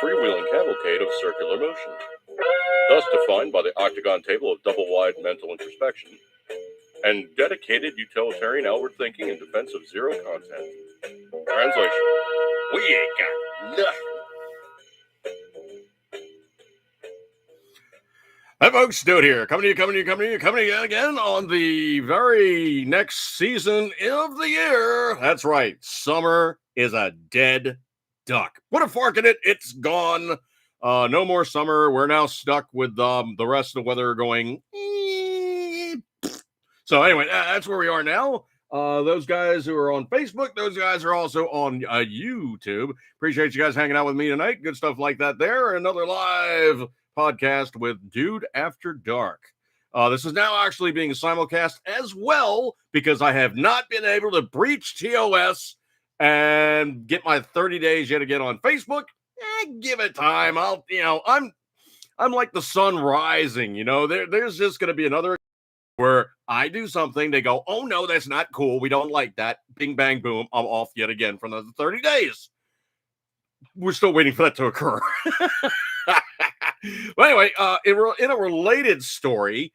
freewheeling cavalcade of circular motion, thus defined by the octagon table of double-wide mental introspection and dedicated utilitarian outward thinking in defense of zero content. Translation: we ain't got nothing. Hi folks, Dude here, coming to you again on the very next season of the year. That's right, summer is a dead duck. Put a fork in it, it's gone. No more summer. We're now stuck with the rest of the weather going. So anyway, that's where we are now. Those guys who are on Facebook, those guys are also on YouTube. Appreciate you guys hanging out with me tonight. Good stuff like that there. Another live podcast with Dude After Dark. This is now actually being simulcast as well because I have not been able to breach TOS and get my 30 days yet again on Facebook. Give it time. I'm like the sun rising. There's just going to be another where I do something, they go, oh no, that's not cool. We don't like that. Bing, bang, boom. I'm off yet again for another 30 days. We're still waiting for that to occur. But anyway, in a related story,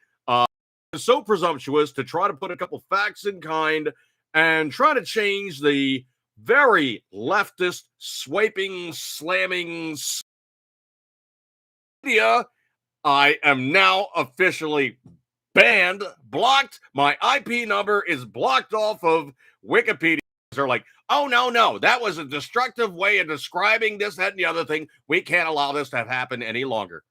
it's so presumptuous to try to put a couple facts in kind and try to change the very leftist, swiping, slamming media. I am now officially banned, blocked. My IP number is blocked off of Wikipedia. They're like, oh, no, that was a destructive way of describing this, that, and the other thing. We can't allow this to happen any longer.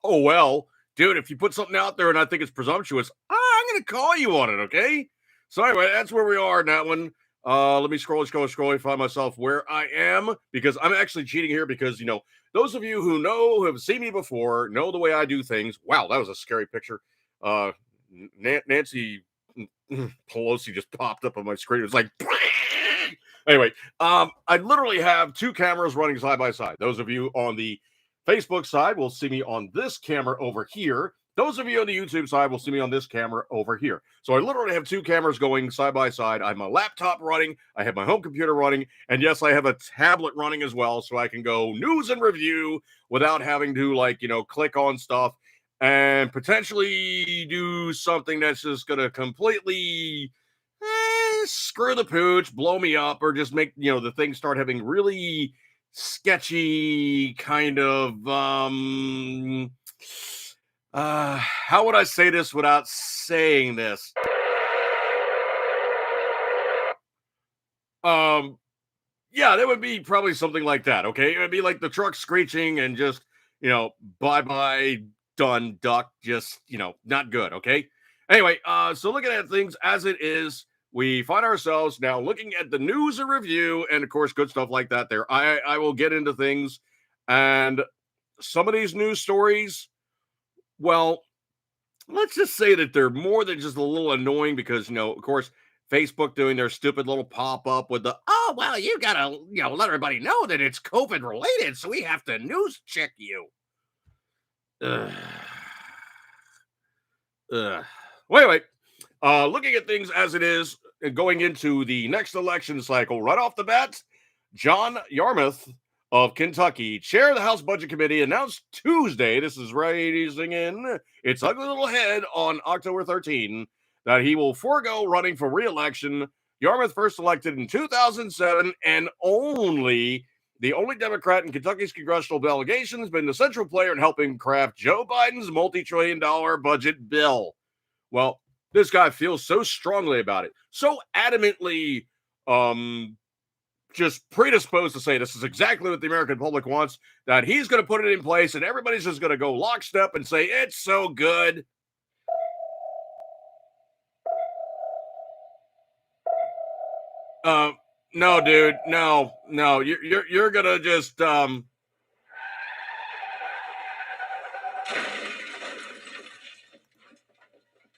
Oh, well, dude, if you put something out there and I think it's presumptuous, I'm going to call you on it, okay? So anyway, that's where we are in that one. Let me scroll and find myself where I am, because I'm actually cheating here because, those of you who have seen me before, know the way I do things. Wow, that was a scary picture. Nancy Pelosi just popped up on my screen. It was like, anyway, I literally have two cameras running side by side. Those of you on the Facebook side will see me on this camera over here. Those of you on the YouTube side will see me on this camera over here. So I literally have two cameras going side by side. I have my laptop running. I have my home computer running. And yes, I have a tablet running as well. So I can go news and review without having to click on stuff and potentially do something that's just going to completely screw the pooch, blow me up, or just make, the thing start having really sketchy kind of, how would I say this without saying this? Yeah, that would be probably something like that, okay? It would be like the truck screeching and just, bye-bye, done, duck, just, not good, okay? Anyway, so looking at things as it is, we find ourselves now looking at the news and review, and of course, good stuff like that there. I will get into things, and some of these news stories, well, let's just say that they're more than just a little annoying because, of course, Facebook doing their stupid little pop-up with the, oh, well, you got to, let everybody know that it's COVID related, so we have to news check you. Ugh. Well, anyway, looking at things as it is, going into the next election cycle, right off the bat, John Yarmouth of Kentucky, chair of the House Budget Committee, announced Tuesday, this is raising in its ugly little head on October 13, that he will forego running for re-election. Yarmouth first elected in 2007 and the only Democrat in Kentucky's congressional delegation, has been the central player in helping craft Joe Biden's multi-trillion-dollar budget bill. Well, this guy feels so strongly about it, so adamantly just predisposed to say this is exactly what the American public wants, that he's going to put it in place and everybody's just going to go lockstep and say, it's so good. No, dude, no, you're going to just,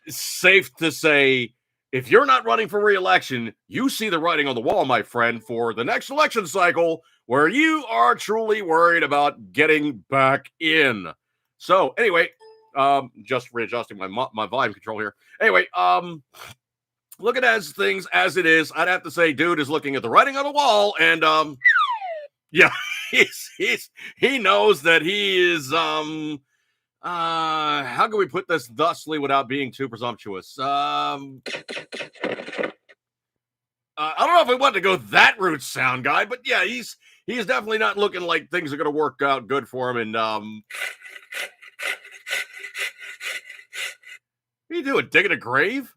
it's safe to say, if you're not running for re-election, you see the writing on the wall, my friend, for the next election cycle where you are truly worried about getting back in. So anyway, just readjusting my volume control here. Anyway, looking at things as it is, I'd have to say dude is looking at the writing on the wall and yeah. he knows that he is how can we put this thusly without being too presumptuous? I don't know if I want to go that route, sound guy, but yeah, he's definitely not looking like things are going to work out good for him. And what are you doing? Digging a grave?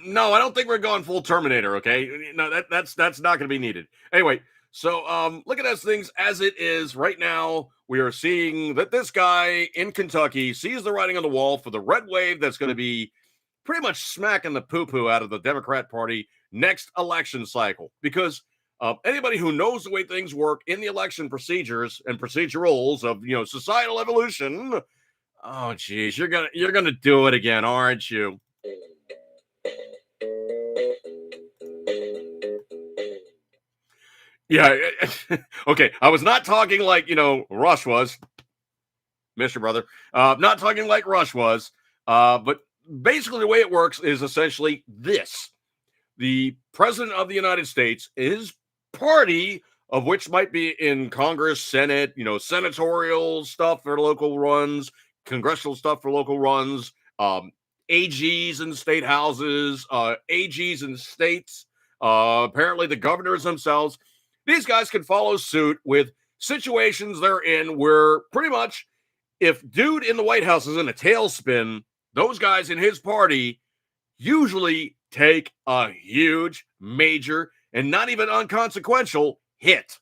No, I don't think we're going full Terminator. Okay, no, that's not going to be needed. Anyway, so looking at things as it is right now, we are seeing that this guy in Kentucky sees the writing on the wall for the red wave that's going to be pretty much smacking the poo poo out of the Democrat Party next election cycle. Because anybody who knows the way things work in the election procedures and procedurals of societal evolution, oh geez, you're gonna do it again, aren't you? Yeah. Okay. I was not talking like, Rush was, Mr. Brother. Not talking like Rush was. But basically, the way it works is essentially this: the president of the United States, his party, of which might be in Congress, Senate, senatorial stuff for local runs, congressional stuff for local runs, AGs in state houses, AGs in states, apparently the governors themselves. These guys can follow suit with situations they're in where pretty much if dude in the White House is in a tailspin, those guys in his party usually take a huge, major, and not even unconsequential hit.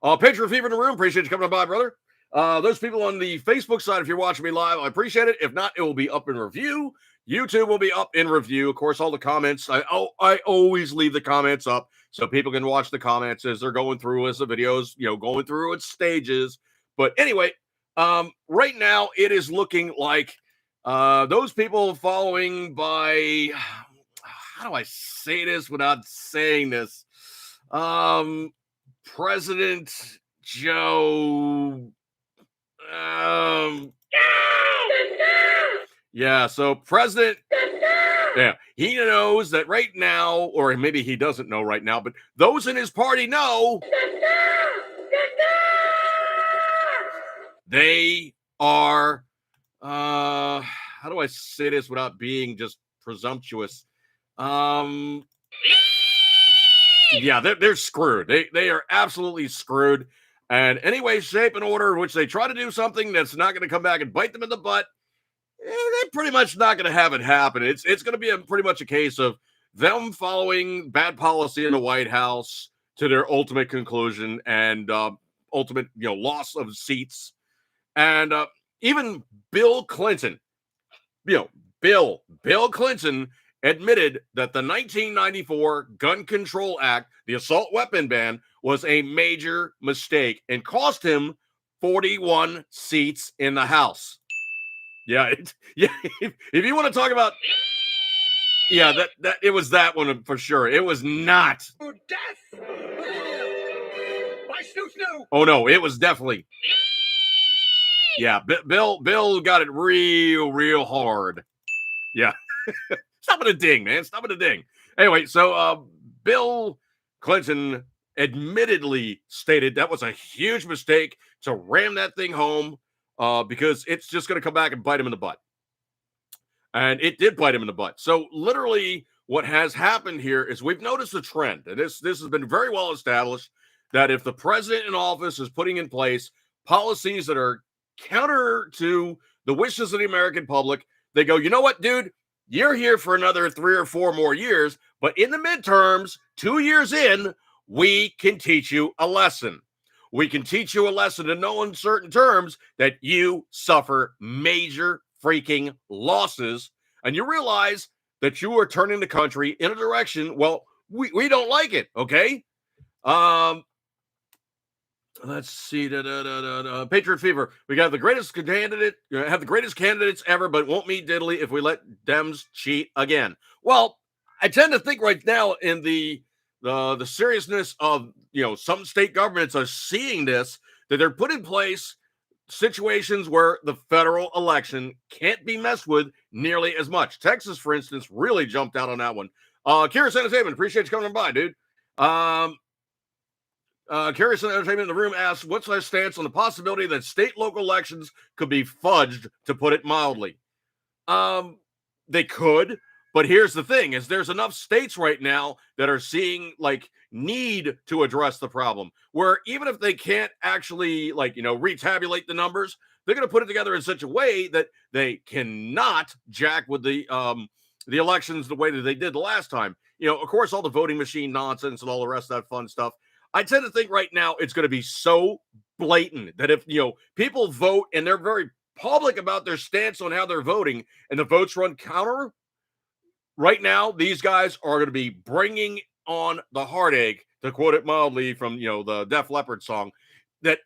Patriot Fever in the room. Appreciate you coming by, brother. Those people on the Facebook side, if you're watching me live, I appreciate it. If not, it will be up in review. YouTube will be up in review. Of course, all the comments. I always leave the comments up so people can watch the comments as they're going through as the videos, going through its stages. But anyway, right now it is looking like those people following by, how do I say this without saying this? President Joe. Yeah, so President. Yeah, he knows that right now, or maybe he doesn't know right now, but those in his party know they are. How do I say this without being just presumptuous? Yeah, they're screwed. They are absolutely screwed. And any way, shape, and order in which they try to do something that's not going to come back and bite them in the butt, they're pretty much not going to have it happen. It's going to be pretty much a case of them following bad policy in the White House to their ultimate conclusion and ultimate loss of seats. And even Bill Clinton, Bill Clinton admitted that the 1994 Gun Control Act, the assault weapon ban, was a major mistake and cost him 41 seats in the House. Yeah, yeah. If you want to talk about, yeah, that it was that one for sure. It was not. Death. Oh no, it was definitely. Yeah, Bill got it real hard. Yeah. Stop it a ding, man. Stop it a ding. Anyway, so Bill Clinton admittedly stated that was a huge mistake to ram that thing home because it's just going to come back and bite him in the butt. And it did bite him in the butt. So literally what has happened here is we've noticed a trend, and this has been very well established, that if the president in office is putting in place policies that are counter to the wishes of the American public, they go, you know what, dude? You're here for another 3 or 4 more years, but in the midterms, 2 years in, we can teach you a lesson. We can teach you a lesson in no uncertain terms that you suffer major freaking losses, and you realize that you are turning the country in a direction, well, we don't like it, okay? Let's see. Patriot Fever. We got the greatest candidate, have the greatest candidates ever, but won't meet diddly if we let Dems cheat again. Well, I tend to think right now in the seriousness of some state governments are seeing this, that they're put in place situations where the federal election can't be messed with nearly as much. Texas, for instance, really jumped out on that one. Curious Entertainment, appreciate you coming by, dude. Curious Entertainment in the room asks, what's my stance on the possibility that state local elections could be fudged, to put it mildly? They could, but here's the thing: is there's enough states right now that are seeing like need to address the problem, where even if they can't actually retabulate the numbers, they're going to put it together in such a way that they cannot jack with the elections the way that they did the last time. Of course, all the voting machine nonsense and all the rest of that fun stuff. I tend to think right now it's going to be so blatant that if people vote and they're very public about their stance on how they're voting and the votes run counter, right now these guys are going to be bringing on the heartache, to quote it mildly from the Def Leppard song, that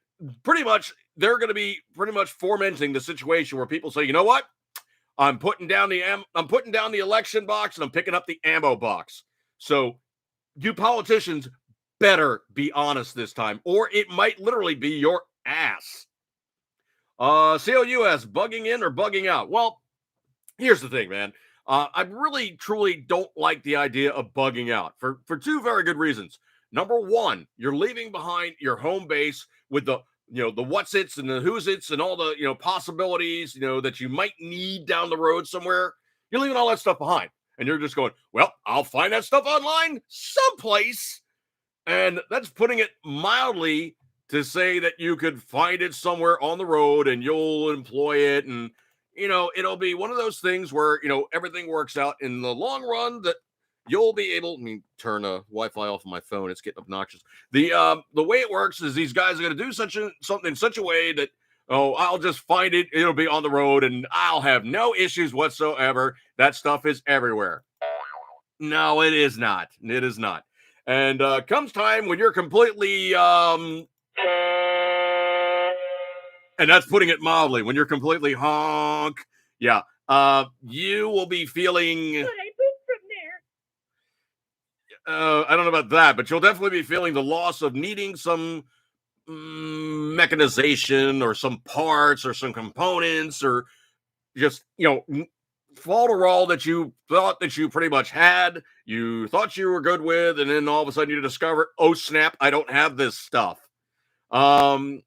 pretty much they're going to be pretty much fomenting the situation where people say, you know what, I'm putting down the election box and I'm picking up the ammo box. So you politicians better be honest this time, or it might literally be your ass. COUS, bugging in or bugging out? Well, here's the thing, man. I really, truly don't like the idea of bugging out for two very good reasons. Number one, you're leaving behind your home base with the what's its and the who's its and all the possibilities that you might need down the road somewhere. You're leaving all that stuff behind, and you're just going, well, I'll find that stuff online someplace. And that's putting it mildly, to say that you could find it somewhere on the road and you'll employ it. And, it'll be one of those things where, everything works out in the long run, that you'll be able, let me turn Wi-Fi off of my phone. It's getting obnoxious. The way it works is these guys are going to do something in such a way that, I'll just find it. It'll be on the road and I'll have no issues whatsoever. That stuff is everywhere. No, it is not. It is not. And comes time when you're completely, and that's putting it mildly, when you're completely honk, yeah, you will be feeling, Could I poop from there? I don't know about that, but you'll definitely be feeling the loss of needing some mechanization or some parts or some components, or just, Falderall that you thought that you pretty much had, you thought you were good with, and then all of a sudden you discover, oh snap, I don't have this stuff. So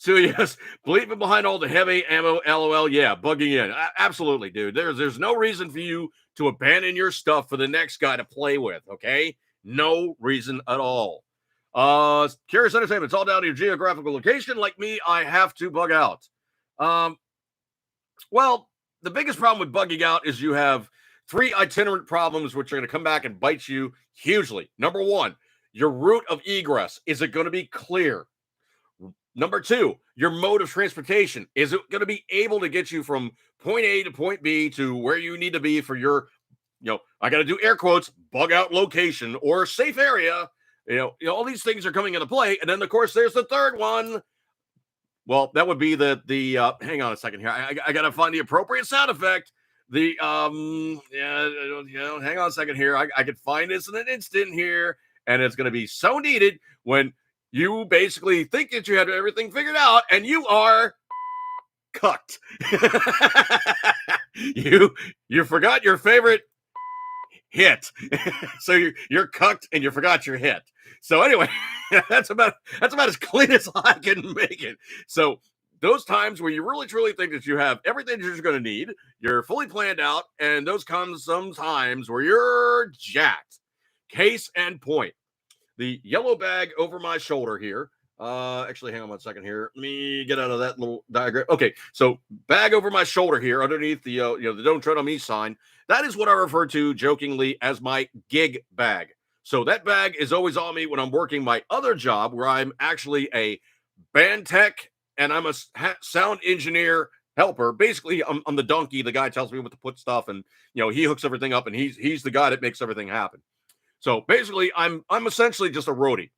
yes, leaving behind all the heavy ammo, LOL, yeah, bugging in. Absolutely, dude. There's no reason for you to abandon your stuff for the next guy to play with, okay? No reason at all. Curious Entertainment, it's all down to your geographical location. Like me, I have to bug out. Well, the biggest problem with bugging out is you have three itinerant problems which are going to come back and bite you hugely. Number one, your route of egress. Is it going to be clear? Number two, your mode of transportation. Is it going to be able to get you from point A to point B to where you need to be for your, I got to do air quotes, bug out location or safe area? All these things are coming into play. And then, of course, there's the third one. Well, that would be the hang on a second here. I got to find the appropriate sound effect. Hang on a second here. I could find this in an instant here, and it's going to be so needed when you basically think that you have everything figured out, and you are cucked. You forgot your favorite hit. So you're cucked and you forgot your hit. So anyway, that's about as clean as I can make it. So those times where you really truly think that you have everything you're going to need, you're fully planned out, and those come sometimes where you're jacked. Case and point. The yellow bag over my shoulder here. Actually, hang on 1 second here. Let me get out of that little diagram. Okay, so bag over my shoulder here, underneath the the "Don't Tread on Me" sign. That is what I refer to jokingly as my gig bag. So that bag is always on me when I'm working my other job, where I'm actually a band tech and I'm a sound engineer helper. Basically, I'm the donkey. The guy tells me what to put stuff, and he hooks everything up, and he's the guy that makes everything happen. So basically, I'm essentially just a roadie.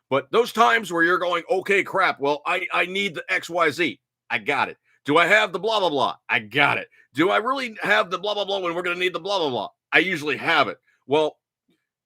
But those times where you're going, okay, crap, well, I need the XYZ. I got it. Do I have the blah, blah, blah? I got it. Do I really have the blah, blah, blah when we're going to need the blah, blah, blah? I usually have it. Well,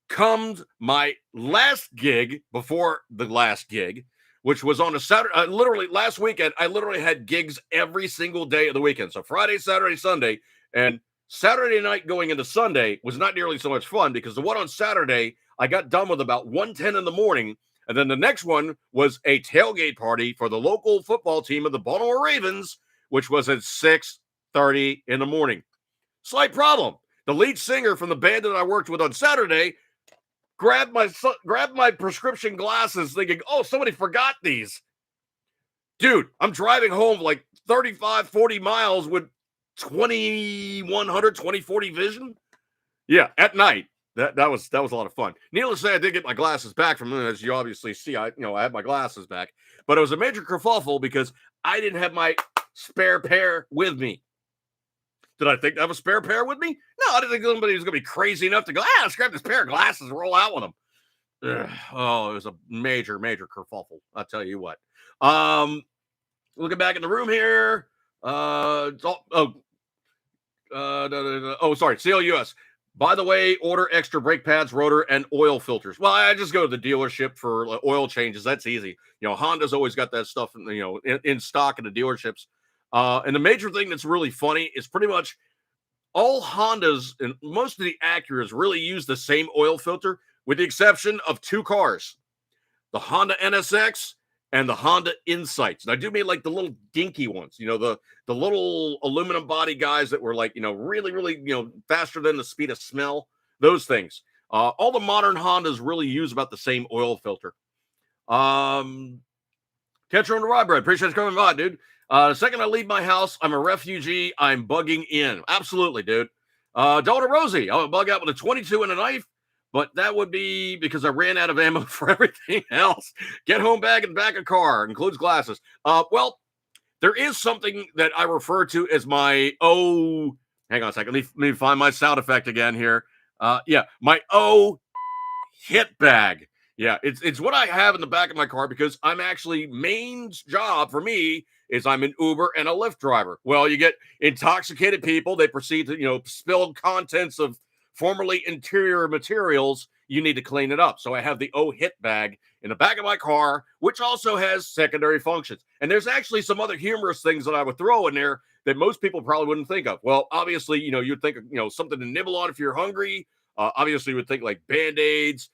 comes my last gig before the last gig, which was on a Saturday. Literally last weekend, I literally had gigs every single day of the weekend. So Friday, Saturday, Sunday, and Saturday night going into Sunday was not nearly so much fun because the one on Saturday, I got done with about 1:10 in the morning. And then the next one was a tailgate party for the local football team of the Baltimore Ravens, which was at 6:30 in the morning. Slight problem. The lead singer from the band that I worked with on Saturday grabbed my prescription glasses thinking, oh, somebody forgot these. Dude, I'm driving home like 35, 40 miles with 2100, 2040 vision. Yeah, at night. That was a lot of fun. Needless to say, I did get my glasses back from them, as you obviously see. I had my glasses back, but it was a major kerfuffle because I didn't have my spare pair with me. Did I think I have a spare pair with me? No, I didn't think somebody was going to be crazy enough to go, let's grab this pair of glasses and roll out with them. Ugh. Oh, it was a major, major kerfuffle. I'll tell you what. Looking back in the room here. Sorry, CLUS. By the way, order extra brake pads, rotor, and oil filters. Well, I just go to the dealership for oil changes. That's easy. Honda's always got that stuff, in stock in the dealerships. And the major thing that's really funny is pretty much all Hondas and most of the Acuras really use the same oil filter, with the exception of two cars, the Honda NSX and the Honda Insights. And I do mean like the little dinky ones, the little aluminum body guys that were like, really, really, faster than the speed of smell, those things. All the modern Hondas really use about the same oil filter. Catcher on the rye bread. Appreciate you coming by, dude. The second I leave my house, I'm a refugee. I'm bugging in. Absolutely, dude. Daughter Rosie, I'm going to bug out with a 22 and a knife, but that would be because I ran out of ammo for everything else. Get home bag in the back of car. Includes glasses. Well, there is something that I refer to as my hang on a second. Let me find my sound effect again here. My hit bag. Yeah, it's what I have in the back of my car because I'm actually, main job for me is I'm an Uber and a Lyft driver. Well, you get intoxicated people. They proceed to, spill contents of formerly interior materials. You need to clean it up. So I have the hit bag in the back of my car, which also has secondary functions. And there's actually some other humorous things that I would throw in there that most people probably wouldn't think of. Well, obviously, you'd think of, something to nibble on if you're hungry. Obviously, you would think like Band-Aids,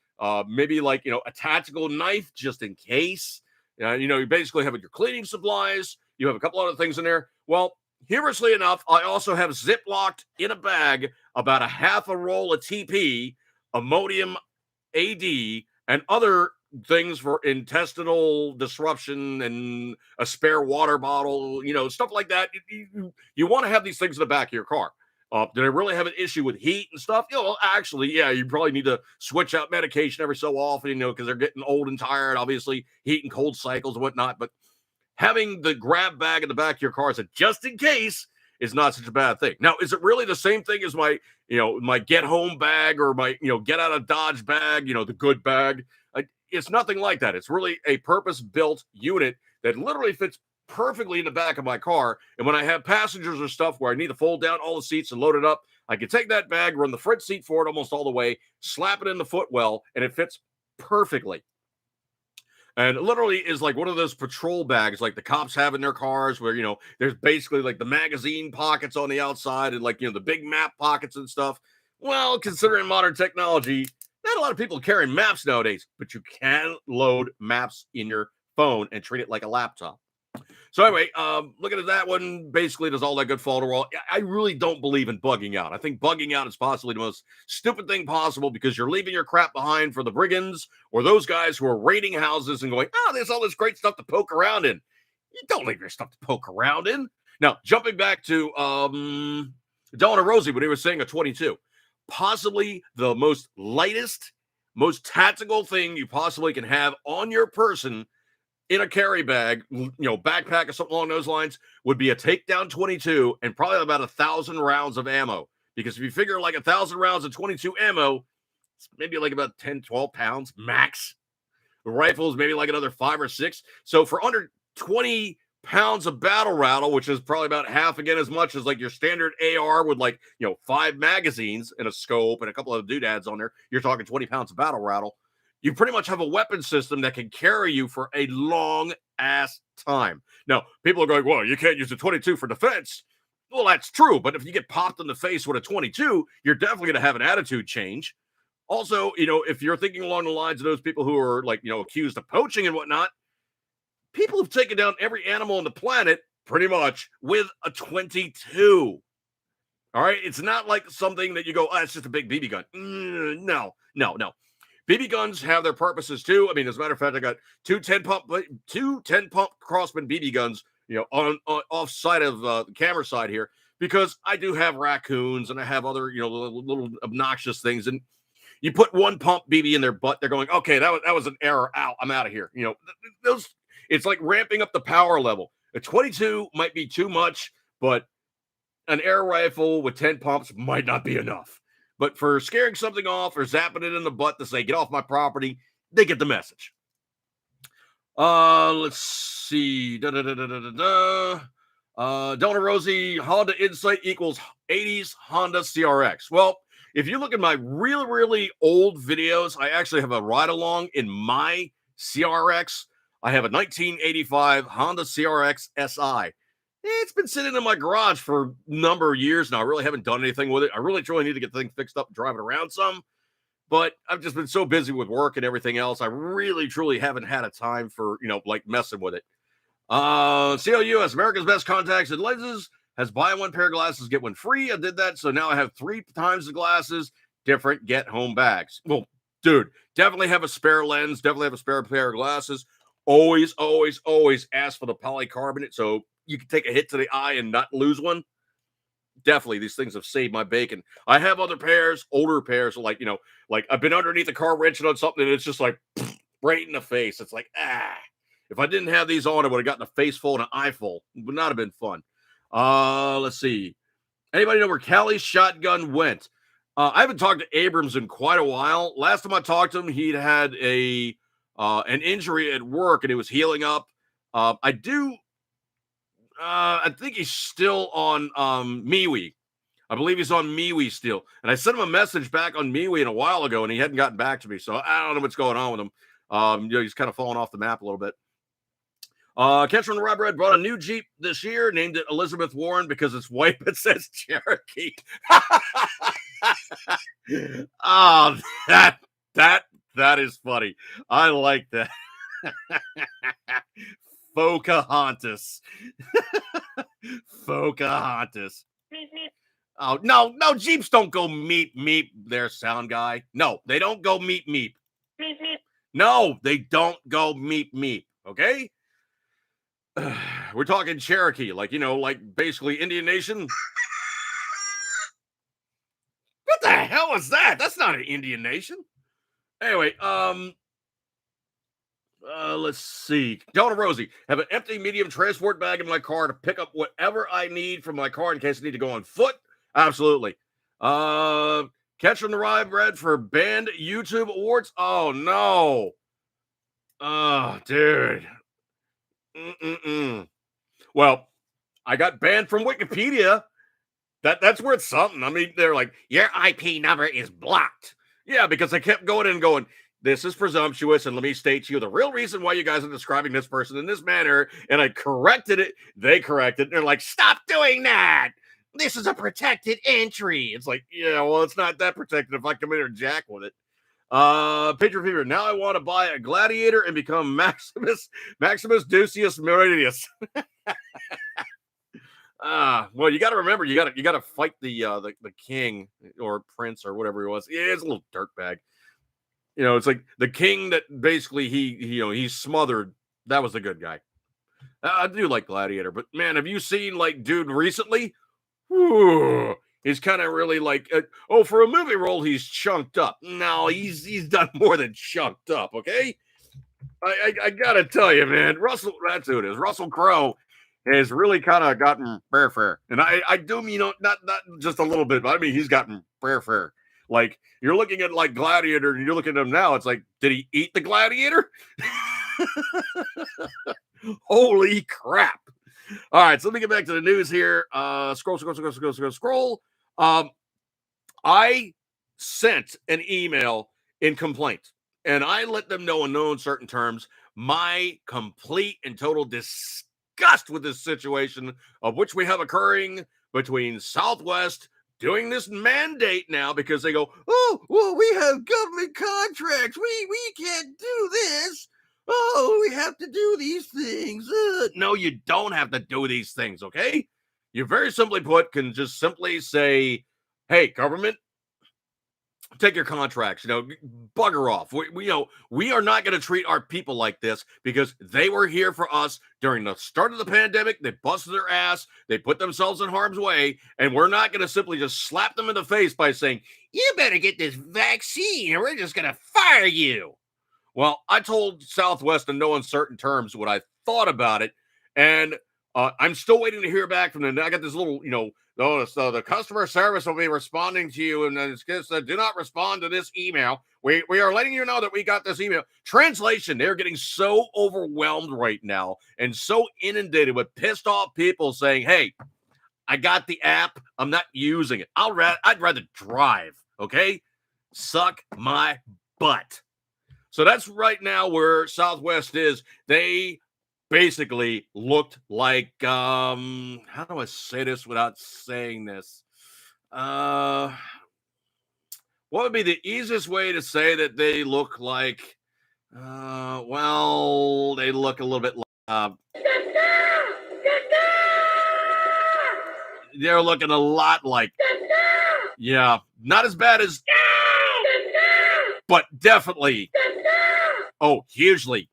maybe like, a tactical knife just in case. You basically have your cleaning supplies. You have a couple other things in there. Well, humorously enough, I also have ziplocked in a bag about a half a roll of TP, ammonium AD, and other things for intestinal disruption and a spare water bottle, stuff like that. You want to have these things in the back of your car. Did I really have an issue with heat and stuff? Actually, yeah, you probably need to switch out medication every so often, because they're getting old and tired, obviously, heat and cold cycles and whatnot. But having the grab bag in the back of your car, so just in case, is not such a bad thing. Now, is it really the same thing as my, my get home bag or my, get out of Dodge bag, the good bag? It's nothing like that. It's really a purpose-built unit that literally fits perfectly in the back of my car. And when I have passengers or stuff where I need to fold down all the seats and load it up, I can take that bag, run the front seat forward almost all the way, slap it in the footwell, and it fits perfectly. And it literally is like one of those patrol bags like the cops have in their cars where, there's basically like the magazine pockets on the outside and like, the big map pockets and stuff. Well, considering modern technology, not a lot of people carry maps nowadays, but you can load maps in your phone and treat it like a laptop. So anyway, looking at that one, basically does all that good fall to roll. I really don't believe in bugging out. I think bugging out is possibly the most stupid thing possible because you're leaving your crap behind for the brigands or those guys who are raiding houses and going, there's all this great stuff to poke around in. You don't leave your stuff to poke around in. Now, jumping back to Dawn and Rosie, when he was saying a 22, possibly the most lightest, most tactical thing you possibly can have on your person in a carry bag, backpack or something along those lines, would be a takedown 22 and probably about 1,000 rounds of ammo. Because if you figure like 1,000 rounds of 22 ammo, it's maybe like about 10, 12 pounds max. The rifles, maybe like another 5 or 6. So for under 20 pounds of battle rattle, which is probably about half again as much as like your standard AR with like, 5 magazines and a scope and a couple of doodads on there, you're talking 20 pounds of battle rattle. you pretty much have a weapon system that can carry you for a long ass time. Now, people are going, well, you can't use a 22 for defense. Well, that's true. But if you get popped in the face with a 22, you're definitely going to have an attitude change. Also, if you're thinking along the lines of those people who are like, accused of poaching and whatnot, people have taken down every animal on the planet pretty much with a 22. All right. It's not like something that you go, oh, it's just a big BB gun. No. BB guns have their purposes too. I mean, as a matter of fact, I got two 10 pump Crossman BB guns, on off side of the camera side here, because I do have raccoons and I have other, little obnoxious things. And you put one pump BB in their butt, they're going, okay, that was an error. Out, I'm out of here. Those. It's like ramping up the power level. A 22 might be too much, but an air rifle with 10 pumps might not be enough. But for scaring something off or zapping it in the butt to say, get off my property, they get the message. Let's see. Donna Rosie, Honda Insight equals 80s Honda CRX. Well, if you look at my really, really old videos, I actually have a ride-along in my CRX. I have a 1985 Honda CRX SI. It's been sitting in my garage for a number of years now. I really haven't done anything with it. I really truly need to get the thing fixed up and drive it around some. But I've just been so busy with work and everything else. I really, truly haven't had a time for, like messing with it. CLUS, America's Best Contacts and Lenses, has buy one pair of glasses, get one free. I did that. So now I have 3 times the glasses, different get home bags. Well, dude, definitely have a spare lens. Definitely have a spare pair of glasses. Always, always, always ask for the polycarbonate so you can take a hit to the eye and not lose one. Definitely, these things have saved my bacon. I have other pairs, older pairs, like, like I've been underneath the car wrenching on something and it's just like right in the face. It's like, if I didn't have these on, I would have gotten a face full and an eye full. It would not have been fun. Let's see. Anybody know where Callie's shotgun went? I haven't talked to Abrams in quite a while. Last time I talked to him, he'd had an injury at work and it was healing up. I think he's still on meeeeeee. I believe he's on meeeeeee still. And I sent him a message back on meeeeeeee a while ago and he hadn't gotten back to me. So I don't know what's going on with him. He's kind of fallen off the map a little bit. Catcher and Rob Red brought a new Jeep this year, named it Elizabeth Warren because it's white but says Cherokee. Oh, that is funny. I like that. Pocahontas. Pocahontas. Oh, no, Jeeps don't go meep, meep, there, sound guy. No, they don't go meep, meep. No, they don't go meep, meep, okay? We're talking Cherokee, like, like basically Indian Nation. What the hell is that? That's not an Indian Nation. Anyway, let's see. Donna Rosie, have an empty medium transport bag in my car to pick up whatever I need from my car in case I need to go on foot. Absolutely. Catch on the Ride Red for banned YouTube awards. Oh no. Oh, dude. Well, I got banned from Wikipedia. That's worth something. I mean, they're like, your IP number is blocked. Yeah, because I kept going and going, this is presumptuous, and let me state to you the real reason why you guys are describing this person in this manner. And I corrected it. They corrected it. They're like, stop doing that. This is a protected entry. It's like, yeah, well, it's not that protected if I come in here and jack with it. Patriot Fever. Now I want to buy a gladiator and become Maximus Ducius Meridius. Well, you got to remember, you got to fight the king or prince or whatever he was. Yeah, it's a little dirtbag. It's like the king that basically he's smothered. That was the good guy. I do like Gladiator, but man, have you seen like dude recently? Whew, he's kind of really like, for a movie role, he's chunked up. No, he's done more than chunked up. Okay, I gotta tell you, man, that's who it is. Russell Crowe has really kind of gotten fair, and I do mean not just a little bit, but I mean he's gotten fair. Like you're looking at like Gladiator, and you're looking at him now. It's like, did he eat the gladiator? Holy crap! All right, so let me get back to the news here. Scroll. I sent an email in complaint. And I let them know in no uncertain terms my complete and total disgust with this situation of which we have occurring between Southwest doing this mandate now because they go, oh, well, we have government contracts. We can't do this. Oh, we have to do these things. No, you don't have to do these things, okay? You very simply put can just simply say, hey, government, take your contracts, bugger off. We are not going to treat our people like this because they were here for us during the start of the pandemic. They busted their ass. They put themselves in harm's way. And we're not going to simply just slap them in the face by saying, you better get this vaccine or we're just going to fire you. Well, I told Southwest in no uncertain terms what I thought about it. And I'm still waiting to hear back from them. I got this little, notice, so the customer service will be responding to you, and then it's do not respond to this email. We are letting you know that we got this email. Translation, they're getting so overwhelmed right now and so inundated with pissed off people saying, hey, I got the app. I'm not using it. I'd rather drive, okay? Suck my butt. So that's right now where Southwest is. They basically looked like how do I say this without saying this? What would be the easiest way to say that they look like well, they look a little bit like they're looking a lot like, yeah, not as bad as, but definitely, oh, hugely,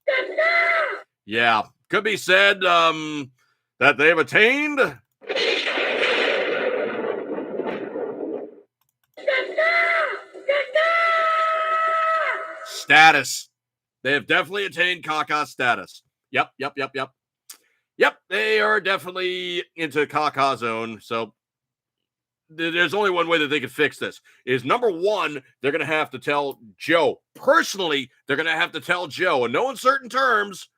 yeah, could be said that they've attained status. They have definitely attained caca status. Yep. Yep, they are definitely into caca zone. So there's only one way that they could fix this. Is number one, they're going to have to tell Joe. Personally, they're going to have to tell Joe in no uncertain terms,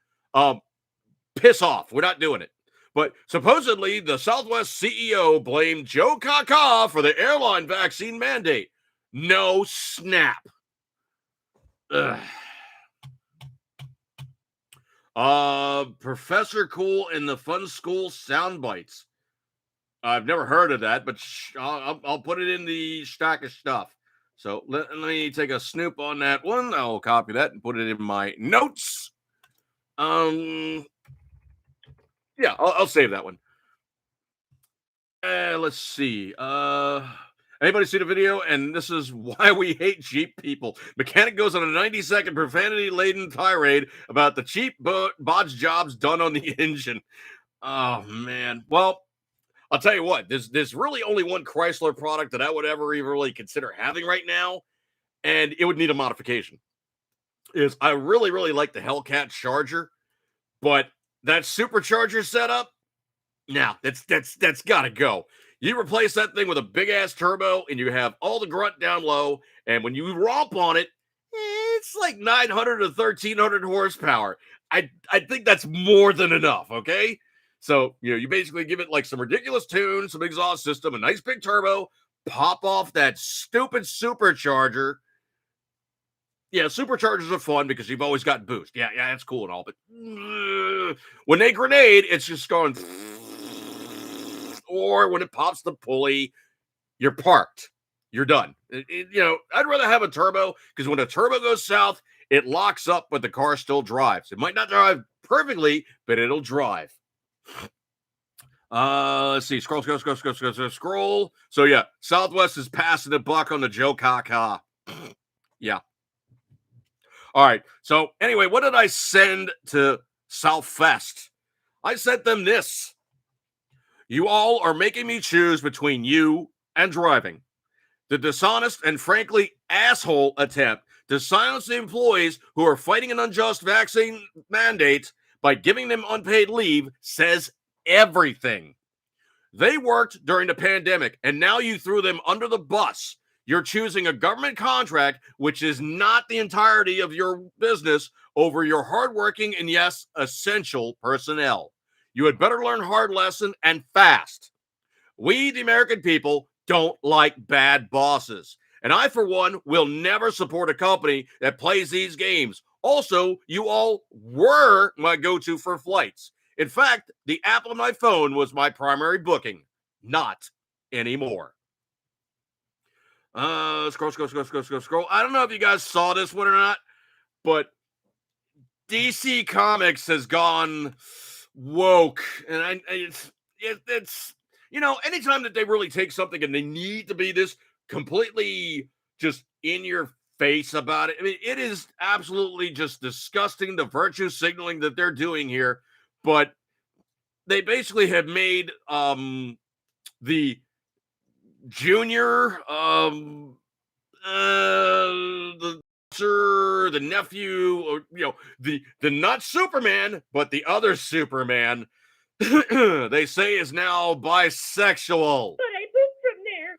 piss off. We're not doing it. But supposedly, the Southwest CEO blamed Joe Caca for the airline vaccine mandate. No snap. Ugh. Professor Cool in the Fun School sound bites. I've never heard of that, but I'll put it in the stack of stuff. So let me take a snoop on that one. I'll copy that and put it in my notes. Yeah, I'll save that one. Let's see. Anybody see the video? And this is why we hate Jeep people. Mechanic goes on a 90-second profanity-laden tirade about the cheap bodge jobs done on the engine. Oh, man. Well, I'll tell you what. There's really only one Chrysler product that I would ever even really consider having right now, and it would need a modification. I really, really like the Hellcat Charger, but that supercharger setup, now that's got to go. You replace that thing with a big ass turbo, and you have all the grunt down low. And when you romp on it, it's like 900 to 1300 horsepower. I think that's more than enough. Okay, so you basically give it like some ridiculous tune, some exhaust system, a nice big turbo, pop off that stupid supercharger. Yeah, superchargers are fun because you've always got boost. Yeah, that's cool and all, but when they grenade, it's just going. Or when it pops the pulley, you're parked. You're done. I'd rather have a turbo because when a turbo goes south, it locks up, but the car still drives. It might not drive perfectly, but it'll drive. Let's see. Scroll. So yeah, Southwest is passing the buck on the Joe Caca. Yeah. All right. So anyway, what did I send to Southwest? I sent them this. You all are making me choose between you and driving. The dishonest and frankly asshole attempt to silence the employees who are fighting an unjust vaccine mandate by giving them unpaid leave says everything. They worked during the pandemic, and now you threw them under the bus. You're choosing a government contract, which is not the entirety of your business, over your hardworking and, yes, essential personnel. You had better learn hard lesson and fast. We, the American people, don't like bad bosses. And I, for one, will never support a company that plays these games. Also, you all were my go-to for flights. In fact, the app on my phone was my primary booking. Not anymore. Scroll. I don't know if you guys saw this one or not, but DC Comics has gone woke, and it's anytime that they really take something and they need to be this completely just in your face about it. I mean, it is absolutely just disgusting, the virtue signaling that they're doing here. But they basically have made the junior the nephew, or the not Superman, but the other Superman, they say is now bisexual. But I moved from there.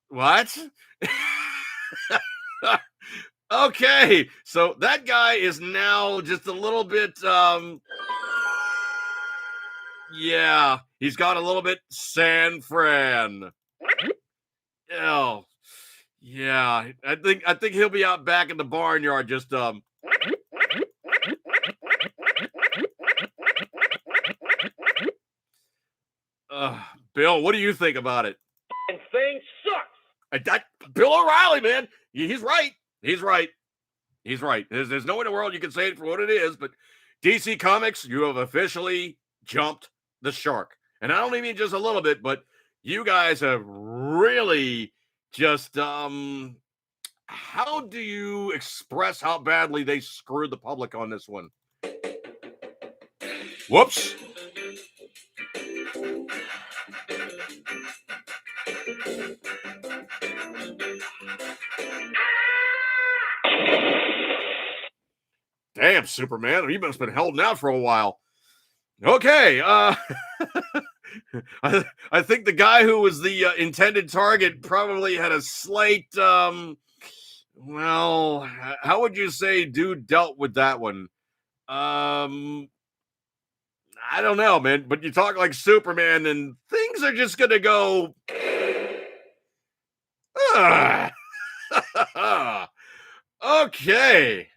What? Okay, so that guy is now just a little bit yeah, he's got a little bit San Fran. Oh, yeah, I think he'll be out back in the barnyard just Bill, what do you think about it? And thing sucks. Bill O'Reilly, man, he's right. He's right. There's no way in the world you can say it for what it is, but DC Comics, you have officially jumped the shark. And I don't mean just a little bit, but you guys have really just how do you express how badly they screwed the public on this one? Whoops. Damn, Superman, you must have been holding out for a while. Okay, I think the guy who was the intended target probably had a slight, well, how would you say dude dealt with that one? I don't know, man, but you talk like Superman and things are just going to go. Okay.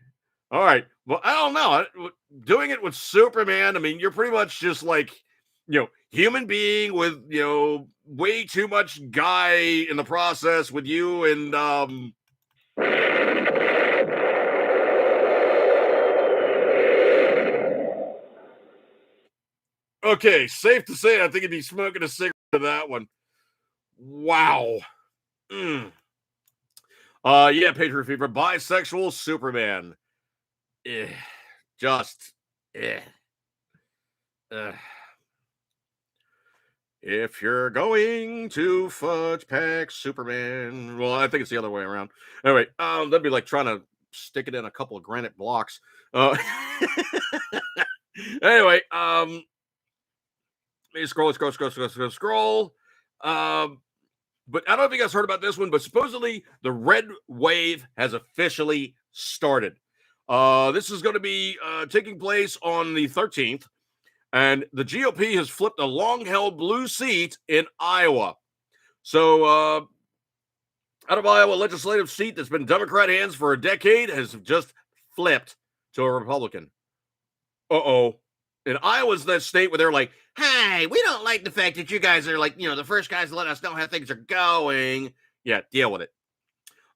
All right. Well, I don't know. Doing it with Superman, I mean, you're pretty much just like, human being with, way too much guy in the process with you and, okay, safe to say, I think he'd be smoking a cigarette to that one. Wow. Yeah, Patriot Fever, bisexual Superman. Just if you're going to fudge pack Superman, well, I think it's the other way around. Anyway, that'd be like trying to stick it in a couple of granite blocks. Anyway, scroll. But I don't know if you guys heard about this one, but supposedly the red wave has officially started. This is going to be taking place on the 13th, and the GOP has flipped a long-held blue seat in Iowa. So, out of Iowa, legislative seat that's been Democrat hands for a decade has just flipped to a Republican. Uh-oh. And Iowa's that state where they're like, hey, we don't like the fact that you guys are like, the first guys to let us know how things are going. Yeah, deal with it.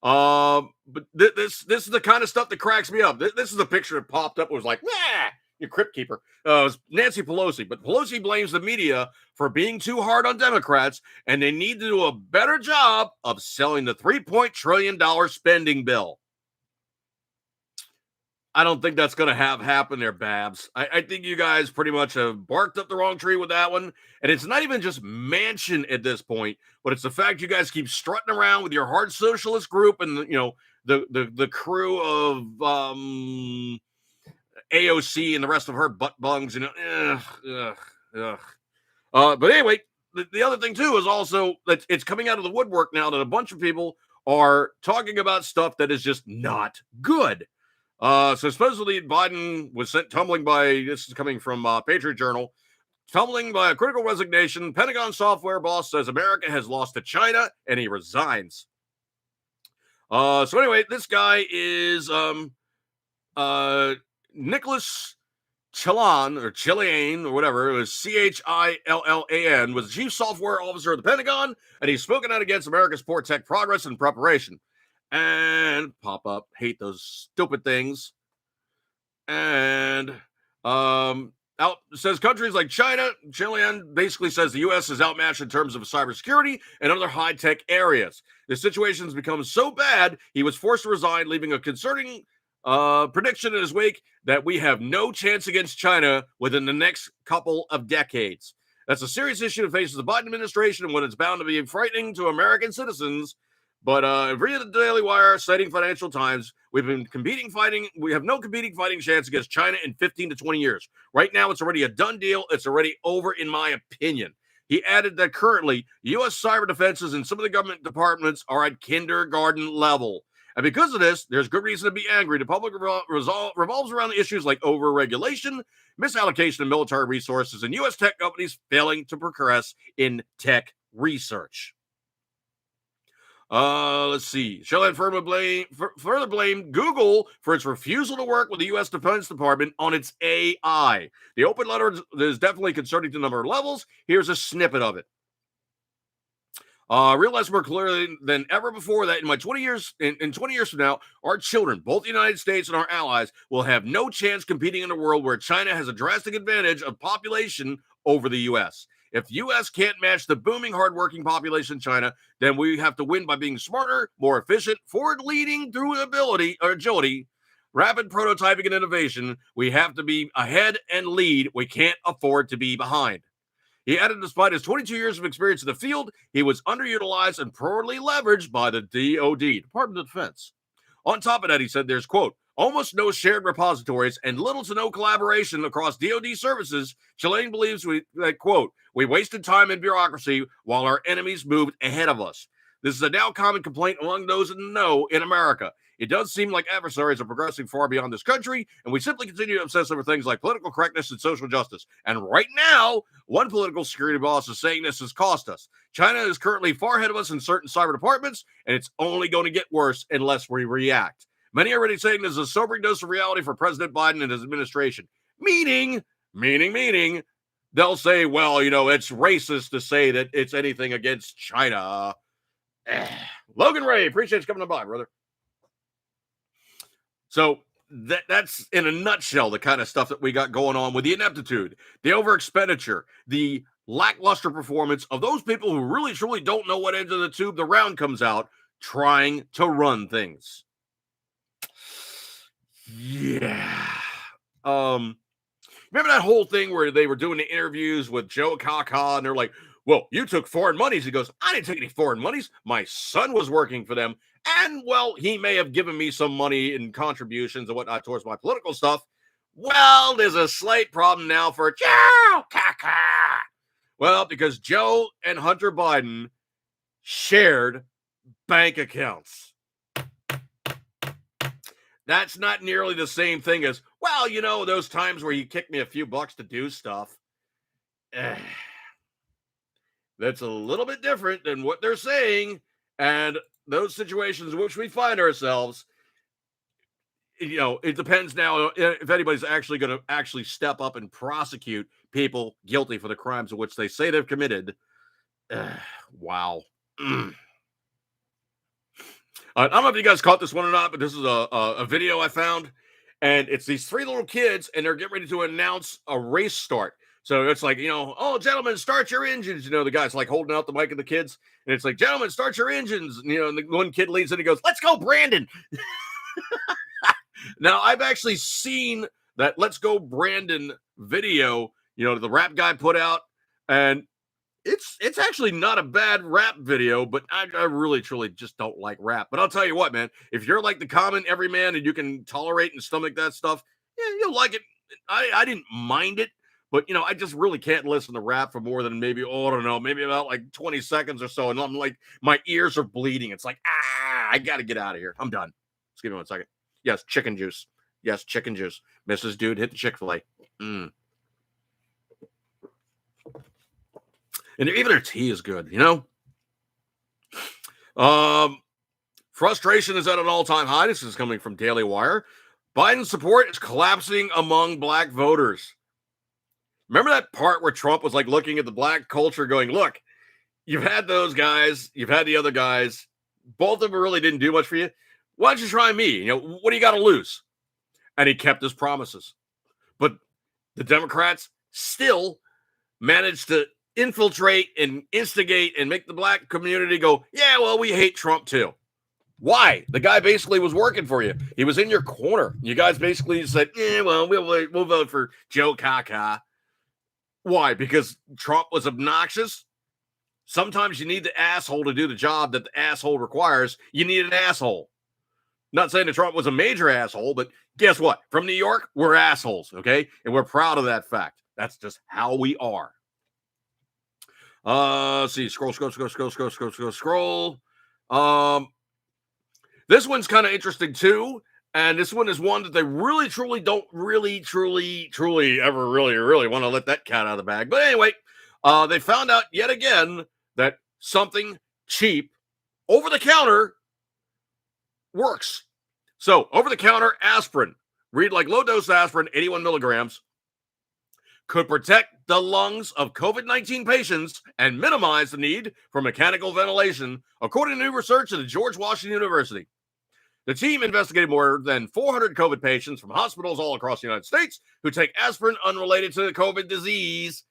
But this is the kind of stuff that cracks me up. This is the picture that popped up. It was like, your crypt keeper. It was Nancy Pelosi. But Pelosi blames the media for being too hard on Democrats, and they need to do a better job of selling the $3 trillion spending bill. I don't think that's going to happen there, Babs. I think you guys pretty much have barked up the wrong tree with that one. And it's not even just Manchin at this point, but it's the fact you guys keep strutting around with your hard socialist group and, the crew of AOC and the rest of her butt bungs. But anyway, the other thing, too, is also that it's coming out of the woodwork now that a bunch of people are talking about stuff that is just not good. So supposedly Biden was sent tumbling by, this is coming from Patriot Journal, Fumbling by a critical resignation, Pentagon software boss says America has lost to China, and he resigns. So anyway, this guy is Nicholas Chillan or Chilean or whatever. It was Chillan, was the chief software officer of the Pentagon, and he's spoken out against America's poor tech progress and preparation. And pop up, hate those stupid things. And out says countries like China, Chilean basically says the U.S. is outmatched in terms of cybersecurity and other high-tech areas. The situation has become so bad, he was forced to resign, leaving a concerning prediction in his wake that we have no chance against China within the next couple of decades. That's a serious issue that faces the Biden administration and one it's bound to be frightening to American citizens. But read the Daily Wire, citing Financial Times, we have no competing fighting chance against China in 15 to 20 years. Right now, it's already a done deal. It's already over, in my opinion. He added that currently, U.S. cyber defenses in some of the government departments are at kindergarten level. And because of this, there's good reason to be angry. The public revolves around issues like over-regulation, misallocation of military resources, and U.S. tech companies failing to progress in tech research. Let's see. Shell further blamed Google for its refusal to work with the U.S. Defense Department on its AI. The open letter is definitely concerning to a number of levels. Here's a snippet of it. Realize more clearly than ever before that in 20 years from now, our children, both the United States and our allies, will have no chance competing in a world where China has a drastic advantage of population over the U.S. If the U.S. can't match the booming, hardworking population in China, then we have to win by being smarter, more efficient, forward-leading through agility, rapid prototyping and innovation. We have to be ahead and lead. We can't afford to be behind. He added, despite his 22 years of experience in the field, he was underutilized and poorly leveraged by the DoD, Department of Defense. On top of that, he said there's, quote, almost no shared repositories and little to no collaboration across DoD services. Chilean believes that, quote, we wasted time in bureaucracy while our enemies moved ahead of us. This is a now common complaint among those in the know in America. It does seem like adversaries are progressing far beyond this country, and we simply continue to obsess over things like political correctness and social justice. And right now, one political security boss is saying this has cost us. China is currently far ahead of us in certain cyber departments, and it's only going to get worse unless we react. Many are already saying this is a sobering dose of reality for President Biden and his administration. Meaning, they'll say, well, it's racist to say that it's anything against China. Logan Ray, appreciate you coming by, brother. So that's in a nutshell the kind of stuff that we got going on with the ineptitude, the overexpenditure, the lackluster performance of those people who really truly don't know what end of the tube the round comes out trying to run things. Yeah. Remember that whole thing where they were doing the interviews with Joe Kaka and they're like, well, you took foreign monies. He goes, I didn't take any foreign monies. My son was working for them. And, well, he may have given me some money in contributions and whatnot towards my political stuff. Well, there's a slight problem now for Joe Kaka. Well, because Joe and Hunter Biden shared bank accounts. That's not nearly the same thing as, well, those times where you kick me a few bucks to do stuff. That's a little bit different than what they're saying. And those situations in which we find ourselves, it depends now if anybody's actually going to actually step up and prosecute people guilty for the crimes of which they say they've committed. Wow. I don't know if you guys caught this one or not, but this is a video I found. And it's these three little kids, and they're getting ready to announce a race start. So it's like, oh, gentlemen, start your engines. The guy's like holding out the mic at the kids. And it's like, gentlemen, start your engines. And, and the one kid leads in and goes, let's go, Brandon. Now, I've actually seen that Let's Go, Brandon video, the rap guy put out. And it's actually not a bad rap video, but I really, truly just don't like rap. But I'll tell you what, man, if you're like the common everyman and you can tolerate and stomach that stuff, yeah, you'll like it. I didn't mind it. But, I just really can't listen to rap for more than maybe about like 20 seconds or so. And I'm like, my ears are bleeding. It's like, I got to get out of here. I'm done. Just give me 1 second. Yes, chicken juice. Yes, chicken juice. Mrs. Dude, hit the Chick-fil-A. And even their tea is good, you know? Frustration is at an all-time high. This is coming from Daily Wire. Biden's support is collapsing among black voters. Remember that part where Trump was like looking at the black culture going, look, you've had those guys, you've had the other guys. Both of them really didn't do much for you. Why don't you try me? You know, what do you got to lose? And he kept his promises. But the Democrats still managed to infiltrate and instigate and make the black community go, yeah, well, we hate Trump too. Why? The guy basically was working for you. He was in your corner. You guys basically said, well, we'll vote for Joe Kaka. Why? Because Trump was obnoxious? Sometimes you need the asshole to do the job that the asshole requires. You need an asshole. Not saying that Trump was a major asshole, but guess what? From New York, we're assholes, okay? And we're proud of that fact. That's just how we are. Let's see. Scroll. This one's kind of interesting too. And this one is one that they really, truly don't really, truly ever really want to let that cat out of the bag. But anyway, they found out yet again that something cheap over the counter works. So over the counter aspirin, read like low dose aspirin, 81 milligrams, could protect the lungs of COVID-19 patients and minimize the need for mechanical ventilation, according to new research at the George Washington University. The team investigated more than 400 COVID patients from hospitals all across the United States who take aspirin unrelated to the COVID disease.